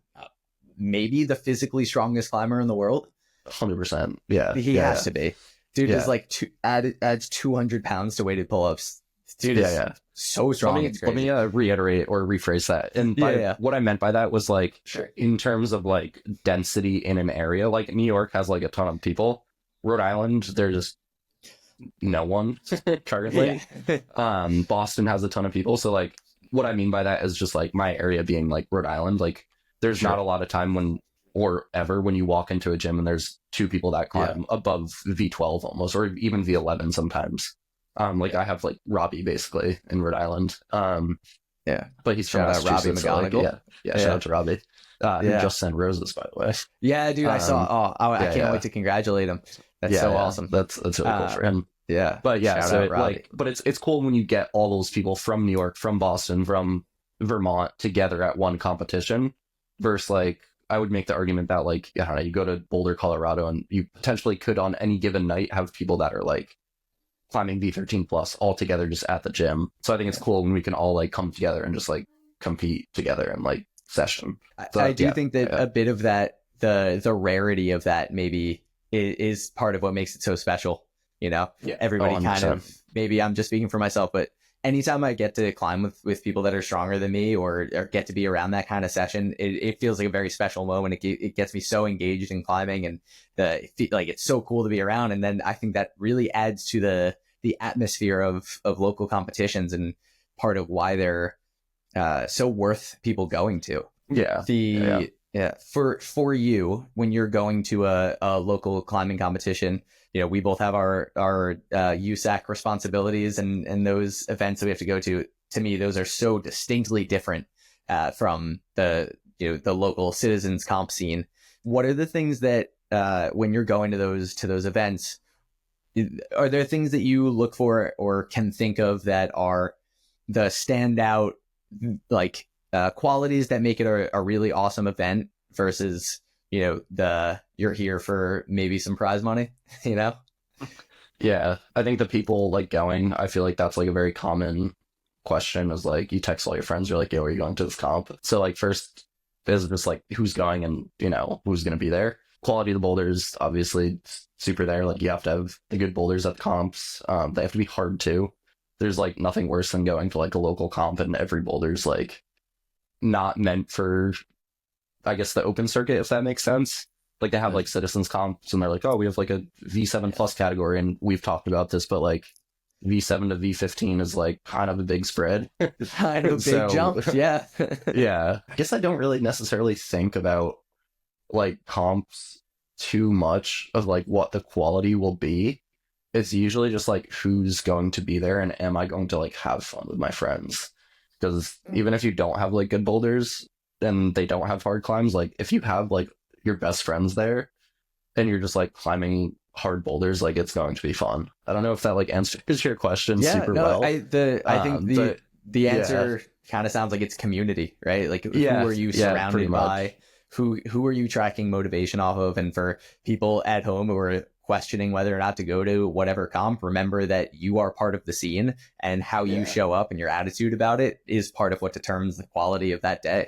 maybe the physically strongest climber in the world. 100%. Yeah. He has to be. Dude is like adds 200 pounds to weighted pull-ups. Dude is so strong. Let me reiterate or rephrase that. And what I meant by that was like, in terms of like density in an area, like New York has like a ton of people. Rhode Island, there's just no one currently. Boston has a ton of people. So like, what I mean by that is just like my area being like Rhode Island. Like, there's not a lot of time when you walk into a gym and there's two people that climb above V12 almost, or even V11 sometimes. Like I have like Robbie basically in Rhode Island. But he's from Massachusetts. Robbie McGonigal. Shout out to Robbie. Who just sent roses, by the way. Yeah, dude, I saw. I can't wait to congratulate him. That's so awesome. That's really cool for him. Yeah, but but it's cool when you get all those people from New York, from Boston, from Vermont together at one competition. Versus like, I would make the argument that like, I don't know, you go to Boulder, Colorado, and you potentially could on any given night have people that are like climbing V13 plus all together just at the gym. So I think it's cool when we can all like come together and just like compete together and like session. So, I do think that a bit of that, the rarity of that maybe is part of what makes it so special. Everybody kind of, maybe I'm just speaking for myself, but anytime I get to climb with people that are stronger than me or get to be around that kind of session, it feels like a very special moment. It gets me so engaged in climbing, and it's so cool to be around. And then I think that really adds to the atmosphere of local competitions and part of why they're so worth people going to. For you, when you're going to a local climbing competition, we both have our USAC responsibilities and those events that we have to go to. To me, those are so distinctly different from the local citizens comp scene. What are the things that when you're going to those events, are there things that you look for or can think of that are the standout like qualities that make it a really awesome event versus you're here for maybe some prize money? Yeah, I think the people like going, I feel like that's like a very common question is like you text all your friends, you're like, yo, are you going to this comp? So like first is just like who's going and who's going to be there. Quality of the boulders, obviously super there. Like you have to have the good boulders at the comps. They have to be hard too. There's like nothing worse than going to like a local comp and every boulder's like not meant for, I guess, the open circuit, if that makes sense. Like they have like citizens comps and they're like, oh, we have like a V7 plus category, and we've talked about this, but like V7 to V15 is like kind of a big spread. Kind of a big jump. Yeah. Yeah. I guess I don't really necessarily think about like comps too much of like what the quality will be. It's usually just like who's going to be there and am I going to like have fun with my friends? Because even if you don't have like good boulders and they don't have hard climbs, like if you have like your best friends there and you're just like climbing hard boulders, like it's going to be fun. I don't know if that like answers your question super well. I think the answer kind of sounds like it's community, right? Like who are you surrounded by? Who are you tracking motivation off of? And for people at home who are questioning whether or not to go to whatever comp, remember that you are part of the scene, and how you show up and your attitude about it is part of what determines the quality of that day.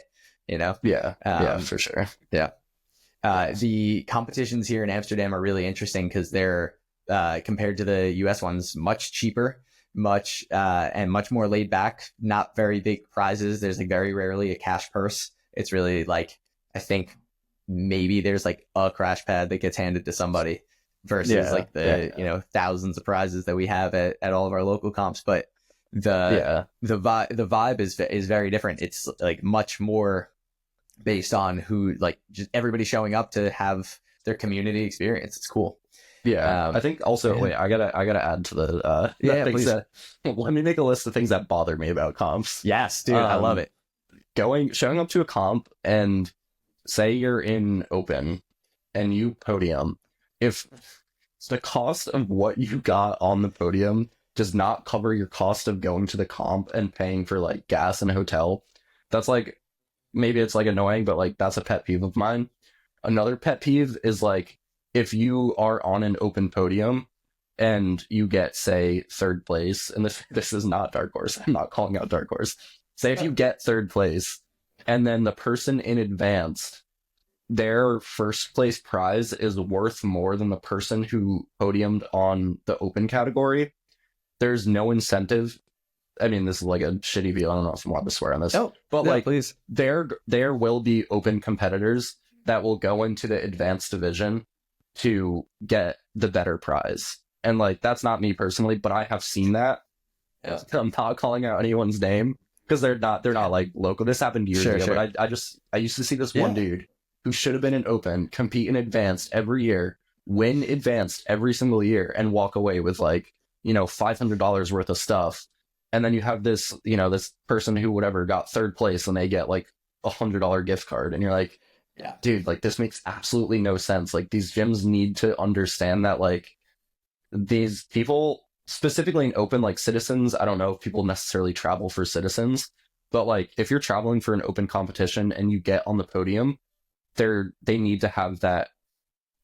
For sure. The competitions here in Amsterdam are really interesting because they're compared to the US ones much cheaper, much more laid back, not very big prizes. There's like very rarely a cash purse. It's really like, I think maybe there's like a crash pad that gets handed to somebody versus like the you know, thousands of prizes that we have at all of our local comps. But the vibe is very different. It's like much more based on who, like, just everybody showing up to have their community experience. It's cool. I think also, wait, I gotta add to the please. Let me make a list of things that bother me about comps. Yes, dude, I love it. Showing up to a comp and say you're in open and you podium, if the cost of what you got on the podium does not cover your cost of going to the comp and paying for like gas and hotel, that's like, maybe it's like annoying, but like that's a pet peeve of mine. Another pet peeve is like, if you are on an open podium and you get, say, third place, and this is not Dark Horse, I'm not calling out Dark Horse. Say if you get third place, and then the person in advanced, their first place prize is worth more than the person who podiumed on the open category, there's no incentive. I mean, this is like a shitty view. I don't know if I'm allowed to swear on this. But like, please. There will be open competitors that will go into the advanced division to get the better prize. And like, that's not me personally, but I have seen that. Yeah. I'm not calling out anyone's name because they're not like local. This happened years ago, but I used to see this one dude who should have been in open, compete in advanced every year, win advanced every single year, and walk away with like, you know, $500 worth of stuff. And then you have this, you know, this person who whatever got third place and they get like $100 gift card. And you're like, yeah, dude, like this makes absolutely no sense. Like these gyms need to understand that like these people, specifically in open, like Citizens, I don't know if people necessarily travel for Citizens, but like if you're traveling for an open competition and you get on the podium, they need to have that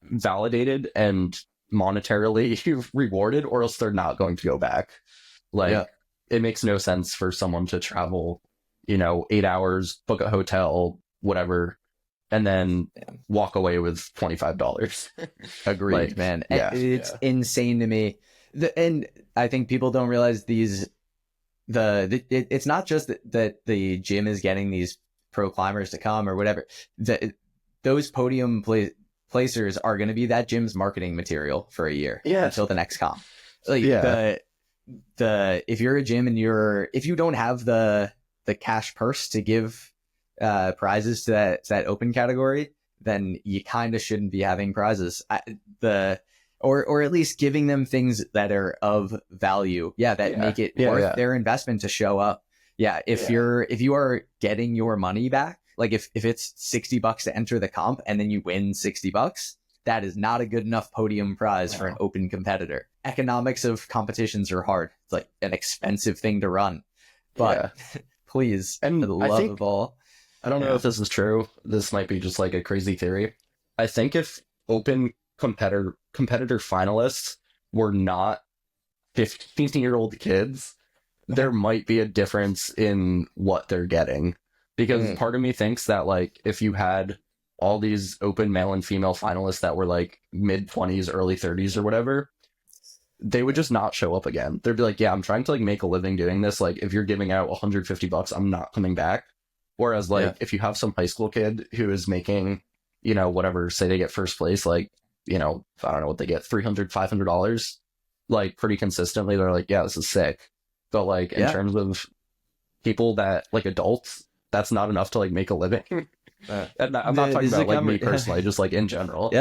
validated and monetarily rewarded, or else they're not going to go back. Like it makes no sense for someone to travel, you know, 8 hours, book a hotel, whatever, and then walk away with $25. Agreed, like, man. Yeah, it's insane to me. And I think people don't realize it's not just that the gym is getting these pro climbers to come or whatever. Those podium placers are going to be that gym's marketing material for a year until the next comp. Like if you're a gym and if you don't have the cash purse to give prizes to that open category, then you kind of shouldn't be having prizes. Or at least giving them things that are of value. Make it worth their investment to show up. If you are getting your money back, like if it's $60 to enter the comp and then you win $60, that is not a good enough podium prize for an open competitor. Economics of competitions are hard. It's like an expensive thing to run. But please, and for the love of all. I don't know if this is true. This might be just like a crazy theory. I think if open competitor finalists were not 15-year-old kids, there might be a difference in what they're getting. Because part of me thinks that like if you had all these open male and female finalists that were like mid-20s, early 30s or whatever, they would just not show up again. They'd be like, yeah, I'm trying to like make a living doing this. Like if you're giving out $150, I'm not coming back. Whereas like if you have some high school kid who is making, you know, whatever, say they get first place, like, you know, I don't know what they get, $300, $500, like pretty consistently, they're like, yeah, this is sick. But like in terms of people that like adults, that's not enough to like make a living. And I'm not talking about like me personally, just like in general.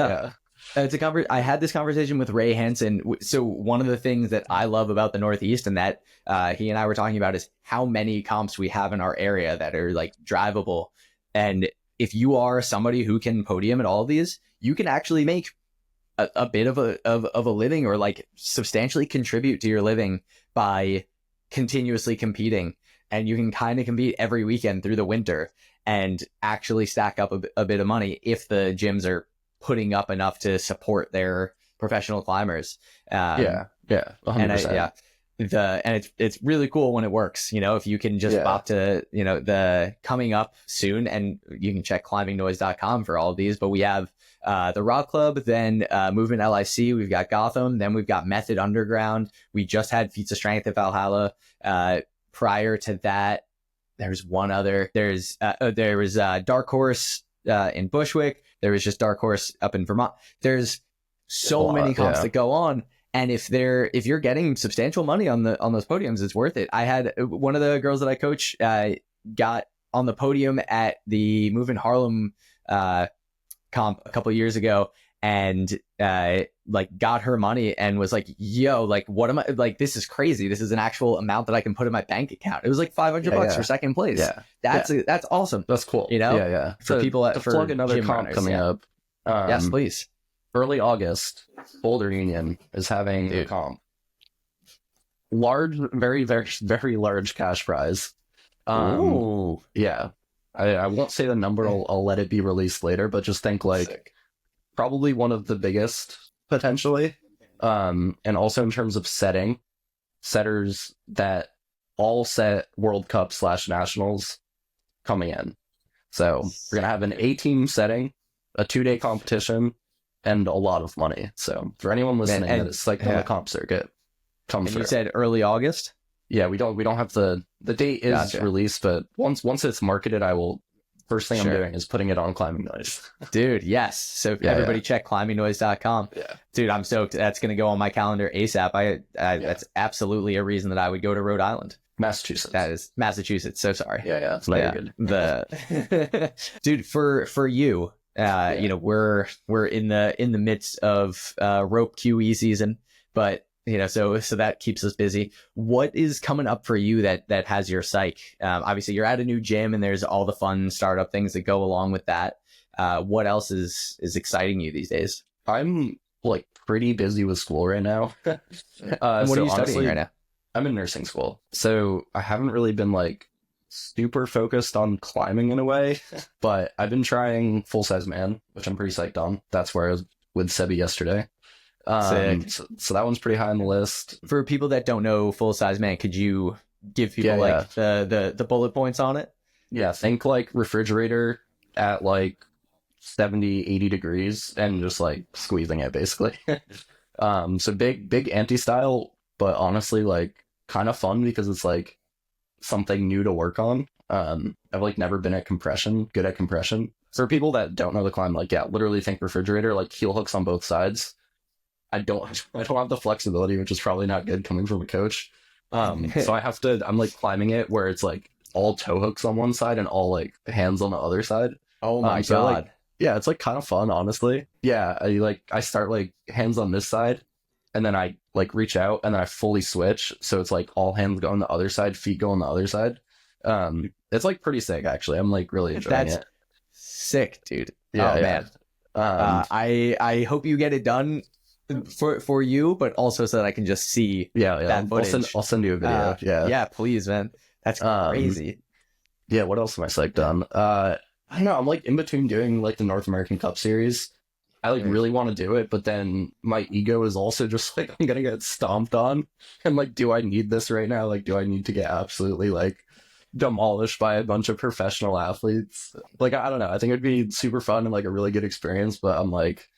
I had this conversation with Ray Hansen. So one of the things that I love about the Northeast and that he and I were talking about is how many comps we have in our area that are like drivable. And if you are somebody who can podium at all of these, you can actually make a bit of a living, or like substantially contribute to your living by continuously competing. And you can kind of compete every weekend through the winter and actually stack up a bit of money if the gyms are putting up enough to support their professional climbers. 100%. And it's really cool when it works. You know, if you can just bop to, you know, the coming up soon, and you can check climbingnoise.com for all of these, but we have the Rock Club, then Movement LIC, we've got Gotham, then we've got Method Underground. We just had Feats of Strength at Valhalla. Prior to that, there's one other. There was Dark Horse in Bushwick. There was just Dark Horse up in Vermont. There's so many comps that go on. And if you're getting substantial money on those podiums, it's worth it. I had one of the girls that I coach got on the podium at the Move in Harlem comp a couple years ago, and like got her money and was like, yo, like, what am I, like, this is crazy. This is an actual amount that I can put in my bank account. It was like $500 for second place. Yeah. That's awesome. That's cool. You know? Yeah. For people to plug another comp runners, coming up. Yes, please. Early August, Boulder Union is having a comp. Large, very, very, very large cash prize. Ooh. Yeah. I won't say the number. I'll let it be released later, but just think like Sick. Probably one of the biggest potentially. And also in terms of setters that all set World Cup / Nationals coming in. So we're going to have an A-team setting, a 2-day competition, and a lot of money. So for anyone listening that is like on the comp circuit, come through. You said early August? Yeah, we don't have the date is released, but once it's marketed, first thing I'm doing is putting it on Climbing Noise. Dude, yes. So everybody check climbingnoise.com. Yeah. Dude, I'm stoked. That's going to go on my calendar ASAP. That's absolutely a reason that I would go to Rhode Island. Massachusetts. That is Massachusetts. So sorry. Yeah. It's very good. Dude, for you, you know, we're in the midst of rope QE season, but you know, so that keeps us busy. What is coming up for you that has your psych? Obviously, you're at a new gym, and there's all the fun startup things that go along with that. What else is exciting you these days? I'm like pretty busy with school right now. And what are you studying right now? I'm in nursing school, so I haven't really been like super focused on climbing in a way, but I've been trying Full Size Man, which I'm pretty psyched on. That's where I was with Sebi yesterday. So that one's pretty high on the list. For people that don't know Full Size Man, could you give people like the bullet points on it? Yeah, think like refrigerator at like 70, 80 degrees and just like squeezing it basically. So big anti-style, but honestly like kind of fun because it's like something new to work on. I've like never been good at compression. For people that don't know the climb, like literally think refrigerator, like heel hooks on both sides. I don't have the flexibility, which is probably not good coming from a coach. So I'm like climbing it where it's like all toe hooks on one side and all like hands on the other side. Oh my so God. Like, yeah, it's like kind of fun, honestly. Yeah. I start like hands on this side and then I like reach out and then I fully switch. So it's like all hands go on the other side, feet go on the other side. It's like pretty sick actually. I'm like really enjoying it. Sick, dude. Yeah, man. I hope you get it done for you, but also so that I can just see that footage. I'll send you a video. Yeah, please, man. That's crazy. Yeah, what else am I psyched on? I don't know. I'm like in between doing like the North American Cup Series. I like really want to do it, but then my ego is also just like I'm gonna get stomped on. And like, do I need this right now? Like, do I need to get absolutely like demolished by a bunch of professional athletes? Like, I don't know. I think it'd be super fun and like a really good experience, but I'm like,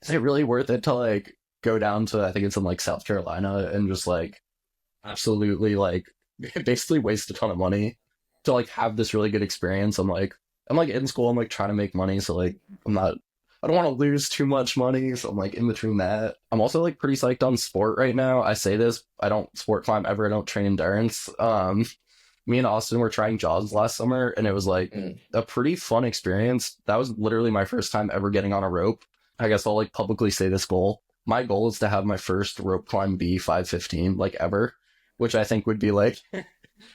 is it really worth it to like go down to, I think it's in like South Carolina and just like absolutely like basically waste a ton of money to like have this really good experience? I'm like in school, I'm like trying to make money, so like I don't want to lose too much money, so I'm like in between that. I'm also like pretty psyched on sport right now. I say this, I don't sport climb ever, I don't train endurance. Me and Austin were trying Jaws last summer and it was like a pretty fun experience. That was literally my first time ever getting on a rope. I guess I'll like publicly say this goal. My goal is to have my first rope climb be 515 like ever, which I think would be like, I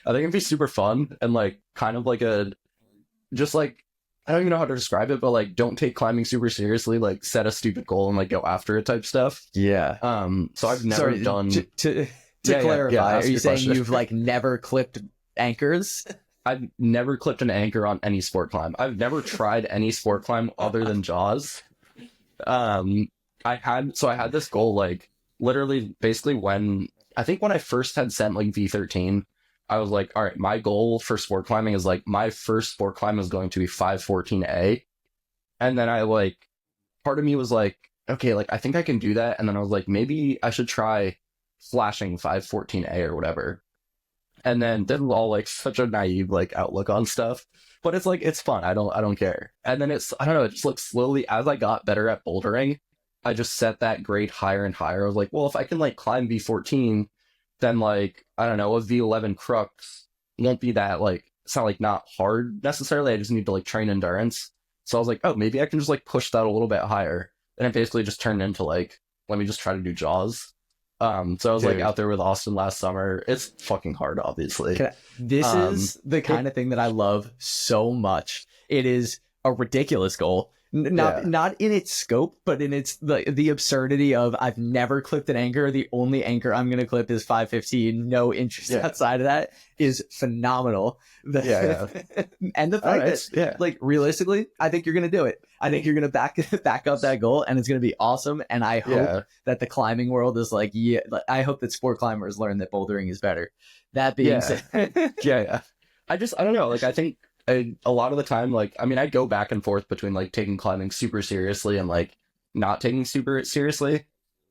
think it'd be super fun and like kind of like just like, I don't even know how to describe it, but like don't take climbing super seriously, like set a stupid goal and like go after it type stuff. Yeah. So I've never done. To clarify, are you saying you've like never clipped anchors? I've never clipped an anchor on any sport climb. I've never tried any sport climb other than Jaws. I had this goal, like literally basically when I first had sent like V14, I was like, all right, my goal for sport climbing is like my first sport climb is going to be 514A. And then I like, part of me was like, okay, like I think I can do that. And then I was like, maybe I should try flashing 514A or whatever. And then this is all like such a naive like outlook on stuff. But it's like, it's fun. I don't care. And then I don't know, it just like slowly, as I got better at bouldering, I just set that grade higher and higher. I was like, well, if I can like climb V14, then like, I don't know, a V11 crux won't be that like, it's not like not hard necessarily. I just need to like train endurance. So I was like, oh, maybe I can just like push that a little bit higher. And it basically just turned into like, let me just try to do jaws. So I was like out there with Austin last summer. It's fucking hard, obviously. This is the kind of thing that I love so much. It is a ridiculous goal. Not in its scope, but in its the absurdity of I've never clipped an anchor. The only anchor I'm going to clip is 515. No interest outside of that is phenomenal. And the fact that like realistically, I think you're going to do it. I think you're going to back up that goal, and it's going to be awesome. And I hope that the climbing world is like, I hope that sport climbers learn that bouldering is better. That being said, I don't know. Like I think. A lot of the time, like, I mean, I go back and forth between, like, taking climbing super seriously and, like, not taking super seriously.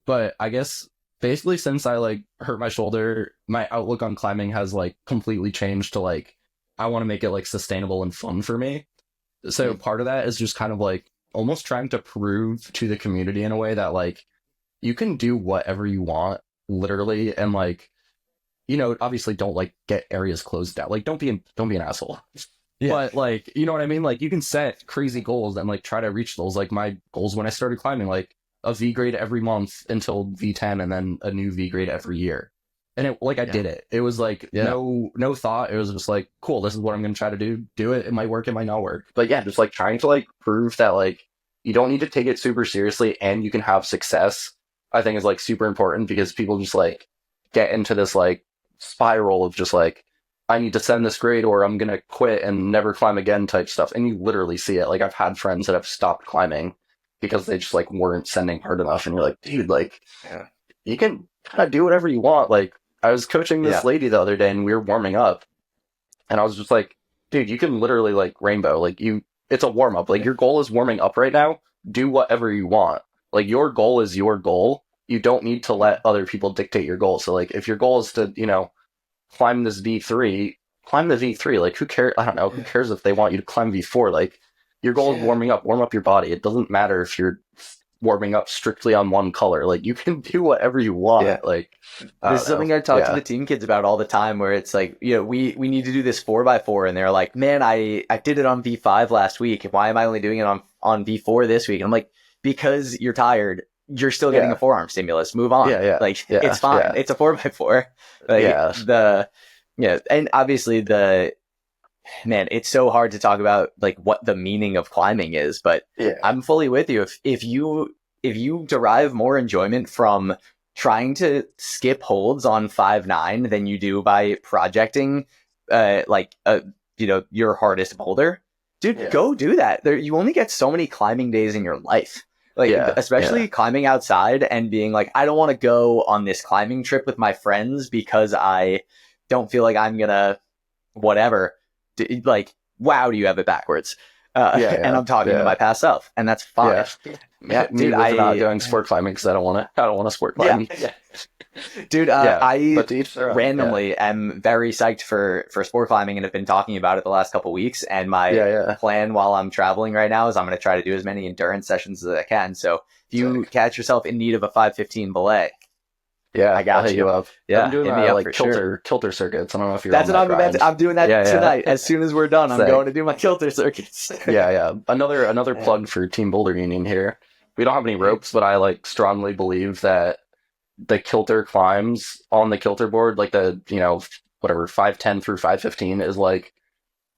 But I guess, basically, since I, like, hurt my shoulder, my outlook on climbing has, like, completely changed to, like, I want to make it, like, sustainable and fun for me. So part of that is just kind of, like, almost trying to prove to the community in a way that, like, you can do whatever you want, literally, and, like, you know, obviously don't, like, get areas closed down. Like, don't be an asshole. But, like, you know what I mean? Like, you can set crazy goals and, like, try to reach those. Like, my goals when I started climbing, like, a V grade every month until V10 and then a new V grade every year. And, it like, I did it. It was, like, no thought. It was just, like, cool, this is what I'm going to try to do. Do it. It might work. It might not work. But, yeah, just, like, trying to, like, prove that, like, you don't need to take it super seriously and you can have success, I think is, like, super important because people just, like, get into this, like, spiral of just, like, I need to send this grade or I'm going to quit and never climb again type stuff. And you literally see it. Like, I've had friends that have stopped climbing because they just, like, weren't sending hard enough. And you're like, dude, like, you can kind of do whatever you want. Like, I was coaching this lady the other day and we were warming up. And I was just like, dude, you can literally, like, rainbow. Like, it's a warm up. Like, your goal is warming up right now. Do whatever you want. Like, your goal is your goal. You don't need to let other people dictate your goal. So, like, if your goal is to, you know, climb this V3, climb the V3. Like, who cares? I don't know. Who cares if they want you to climb V4? Like, your goal is warm up your body. It doesn't matter if you're warming up strictly on one color. Like, you can do whatever you want. Like, this is something I talk to the team kids about all the time, where it's like, you know, we need to do this 4x4, and they're like, man, I did it on V5 last week. Why am I only doing it on V4 this week? And I'm like, because you're tired. You're still getting a forearm stimulus. Move on. It's fine. It's a 4x4. And obviously it's so hard to talk about like what the meaning of climbing is, but I'm fully with you. If you derive more enjoyment from trying to skip holds on 5.9 than you do by projecting your hardest boulder, dude, go do that. You only get so many climbing days in your life. Especially climbing outside and being like, I don't want to go on this climbing trip with my friends because I don't feel like I'm gonna whatever. Like, wow, do you have it backwards? And I'm talking to my past self, and that's fine. Dude, I'm not doing sport climbing because I don't want to sport climb. Dude, I randomly am very psyched for sport climbing and have been talking about it the last couple weeks. And my plan while I'm traveling right now is I'm going to try to do as many endurance sessions as I can. So if you catch yourself in need of a 515 belay, I got you up. I'm doing like kilter circuits. I don't know if you're. That's what I'm doing that tonight. As soon as we're done, I'm going to do my kilter circuits. Another plug for Team Boulder Union here. We don't have any ropes, but I like strongly believe that the kilter climbs on the kilter board, like the 510 through 515, is like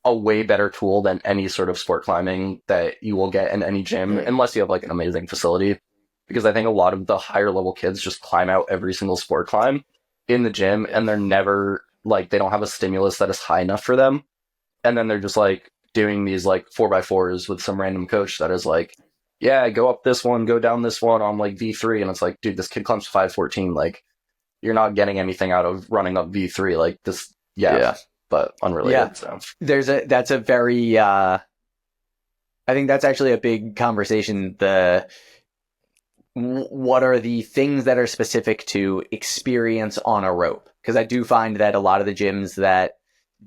a way better tool than any sort of sport climbing that you will get in any gym, unless you have like an amazing facility. Because I think a lot of the higher level kids just climb out every single sport climb in the gym, and they're never like, they don't have a stimulus that is high enough for them. And then they're just like doing these like 4x4s with some random coach that is like, yeah, go up this one, go down this one on like V3. And it's like, dude, this kid climbs 514. Like, you're not getting anything out of running up V3. Like this, but unrelated. So that's a very, I think that's actually a big conversation. What are the things that are specific to experience on a rope? because I do find that a lot of the gyms that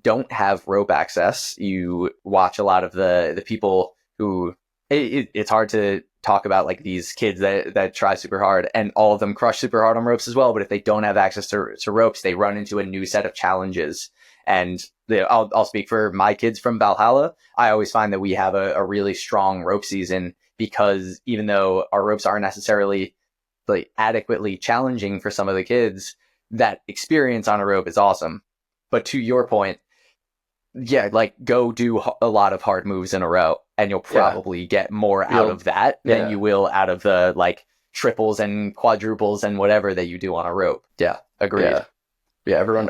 don't have rope access, you watch a lot of the people who it's hard to talk about like these kids that try super hard, and all of them crush super hard on ropes as well. But if they don't have access to ropes, they run into a new set of challenges. And I'll speak for my kids from Valhalla. I always find that we have a really strong rope season, because even though our ropes aren't necessarily like adequately challenging for some of the kids, that experience on a rope is awesome. But to your point, yeah, like go do a lot of hard moves in a row, and you'll probably get more out of that than you will out of the like triples and quadruples and whatever that you do on a rope. Yeah, agreed. Yeah, everyone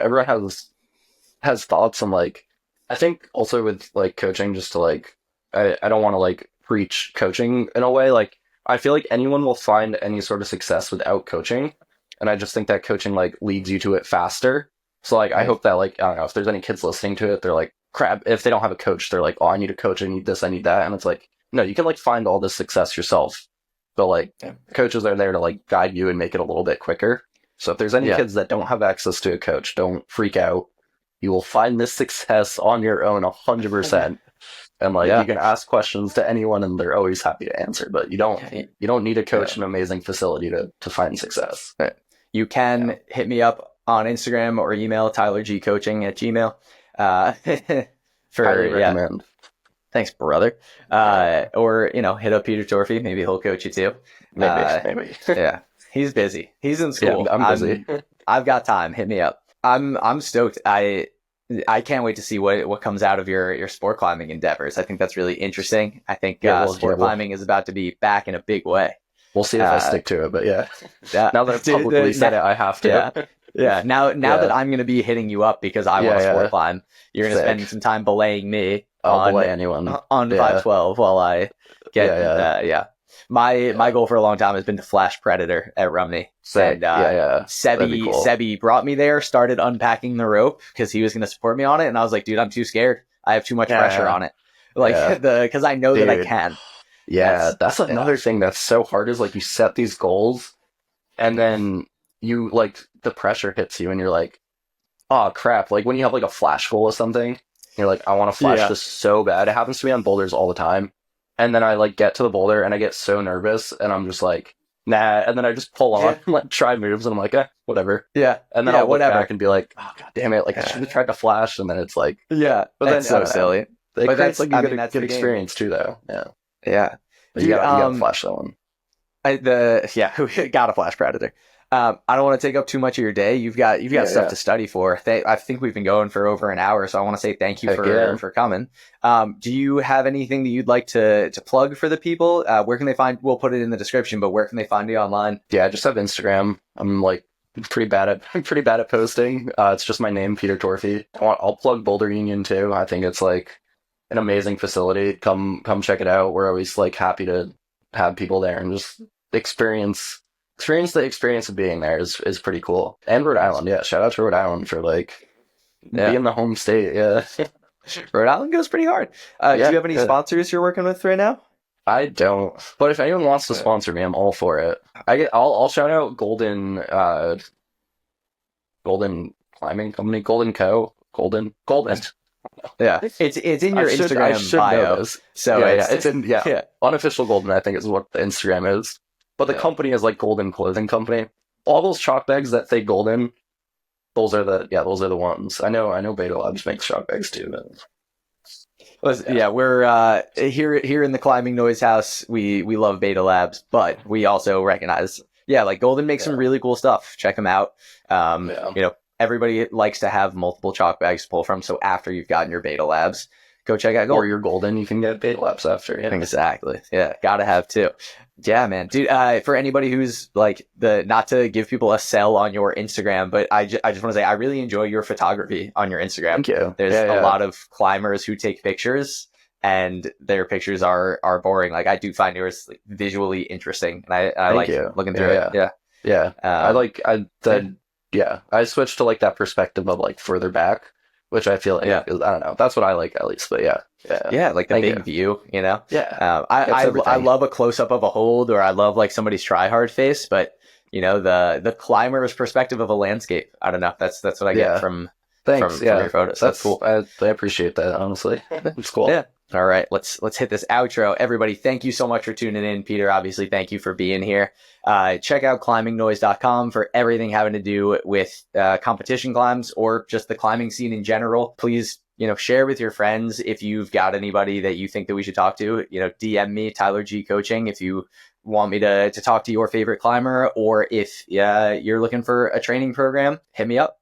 has thoughts on like, I think also with like coaching, just to like, I don't want to like preach coaching in a way. Like, I feel like anyone will find any sort of success without coaching. And I just think that coaching like leads you to it faster. So like, I hope that like, I don't know, if there's any kids listening to it, they're like, crap, if they don't have a coach, they're like, oh, I need a coach, I need this, I need that. And it's like, no, you can like find all this success yourself. But like, coaches are there to like guide you and make it a little bit quicker. So if there's any kids that don't have access to a coach, don't freak out. You will find this success on your own 100%. And like, you can ask questions to anyone and they're always happy to answer, but you don't need a coach in an amazing facility to find success. You can hit me up on Instagram or email tylergcoaching@gmail. Highly recommend. Thanks, brother. Or, hit up Peter Torphy. Maybe he'll coach you too. Maybe. Yeah. He's busy. He's in school. Yeah, I'm busy. I've got time. Hit me up. I'm stoked. I can't wait to see what comes out of your sport climbing endeavors. I think that's really interesting. I think sport climbing is about to be back in a big way. We'll see if I stick to it, but now that I've publicly said it, I have to. Yeah. Now that I'm going to be hitting you up because I want to sport climb, you're going to spend some time belaying me. I'll belay anyone on 512 while I get My goal for a long time has been to flash Predator at Rumney. And Sebi brought me there, started unpacking the rope because he was going to support me on it, and I was like, dude, I'm too scared. I have too much pressure on it. Like because I know that I can. Yeah, that's another thing that's so hard, is like you set these goals and then you like the pressure hits you and you're like, oh crap. Like when you have like a flash goal or something, you're like, I want to flash this so bad. It happens to me on boulders all the time. And then I like get to the boulder and I get so nervous and I'm just like, nah. And then I just pull on and like try moves and I'm like, whatever. Yeah. And then I'll look back and be like, oh god damn it. Like I should have tried to flash. And then it's like, but then so silly. But that's like a good experience too though. Yeah. But you gotta flash that one. We got a flash Predator. I don't want to take up too much of your day. You've got stuff to study for. I think we've been going for over an hour, so I want to say thank you for coming. Do you have anything that you'd like to plug for the people? Where can they find? We'll put it in the description, but where can they find you online? Yeah, I just have Instagram. I'm like pretty bad at posting. It's just my name, Peter Torphy. I'll plug Boulder Union too. I think it's like an amazing facility. Come check it out. We're always like happy to have people there and just experience the experience of being there is pretty cool. And Rhode Island, shout out to Rhode Island for like being the home state. Rhode Island goes pretty hard. Do you have any sponsors you're working with right now? I don't, but if anyone wants to sponsor me, I'm all for it. I'll shout out Golden Climbing Company, Golden Co. Golden. Yeah, it's in your Instagram bio. So it's in unofficial Golden, I think is what the Instagram is. But the company is like Golden Clothing Company. All those chalk bags that say Golden, those are the ones. I know Beta Labs makes chalk bags too. But... we're here in the Climbing Noise House. We love Beta Labs, but we also recognize like Golden makes some really cool stuff. Check them out. Everybody likes to have multiple chalk bags to pull from. So after you've gotten your Beta Labs, go check out Golden. Or your Golden, you can get Beta Labs after. Yeah. Exactly. Yeah, gotta have two. Yeah, man, dude. For anybody who's like not to give people a sell on your Instagram, but I just want to say I really enjoy your photography on your Instagram. Thank you. There's a lot of climbers who take pictures, and their pictures are boring. Like I do find yours like, visually interesting, and I like looking through it. Yeah. I switched to like that perspective of like further back, which I feel like I don't know. That's what I like at least. But like the big view, you know. Yeah. I love a close up of a hold, or I love like somebody's try hard face, but the climber's perspective of a landscape. I don't know. That's what I get from Thanks. from your photos. That's cool. I appreciate that, honestly. It's cool. Yeah. All right. Let's hit this outro. Everybody, thank you so much for tuning in. Peter, obviously, thank you for being here. Check out climbingnoise.com for everything having to do with competition climbs or just the climbing scene in general. Please, share with your friends if you've got anybody that you think that we should talk to. DM me, Tyler G Coaching, if you want me to talk to your favorite climber, or if you're looking for a training program, hit me up.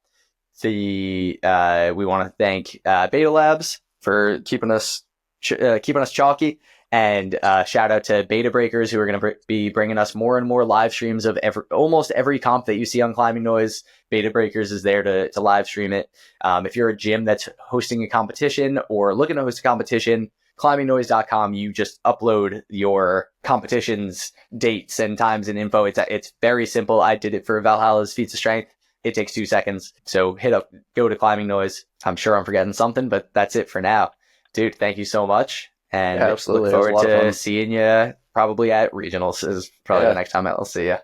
We want to thank Beta Labs for keeping us chalky, and shout out to Beta Breakers, who are going to be bringing us more and more live streams of almost every comp that you see on Climbing Noise. Beta Breakers is there to live stream it. If you're a gym that's hosting a competition or looking to host a competition, climbingnoise.com, you just upload your competitions, dates and times and info. It's very simple. I did it for Valhalla's Feats of Strength. It takes 2 seconds. So go to Climbing Noise. I'm sure I'm forgetting something, but that's it for now. Dude, thank you so much. And absolutely. Look forward to seeing you probably at regionals is probably the next time I'll see you.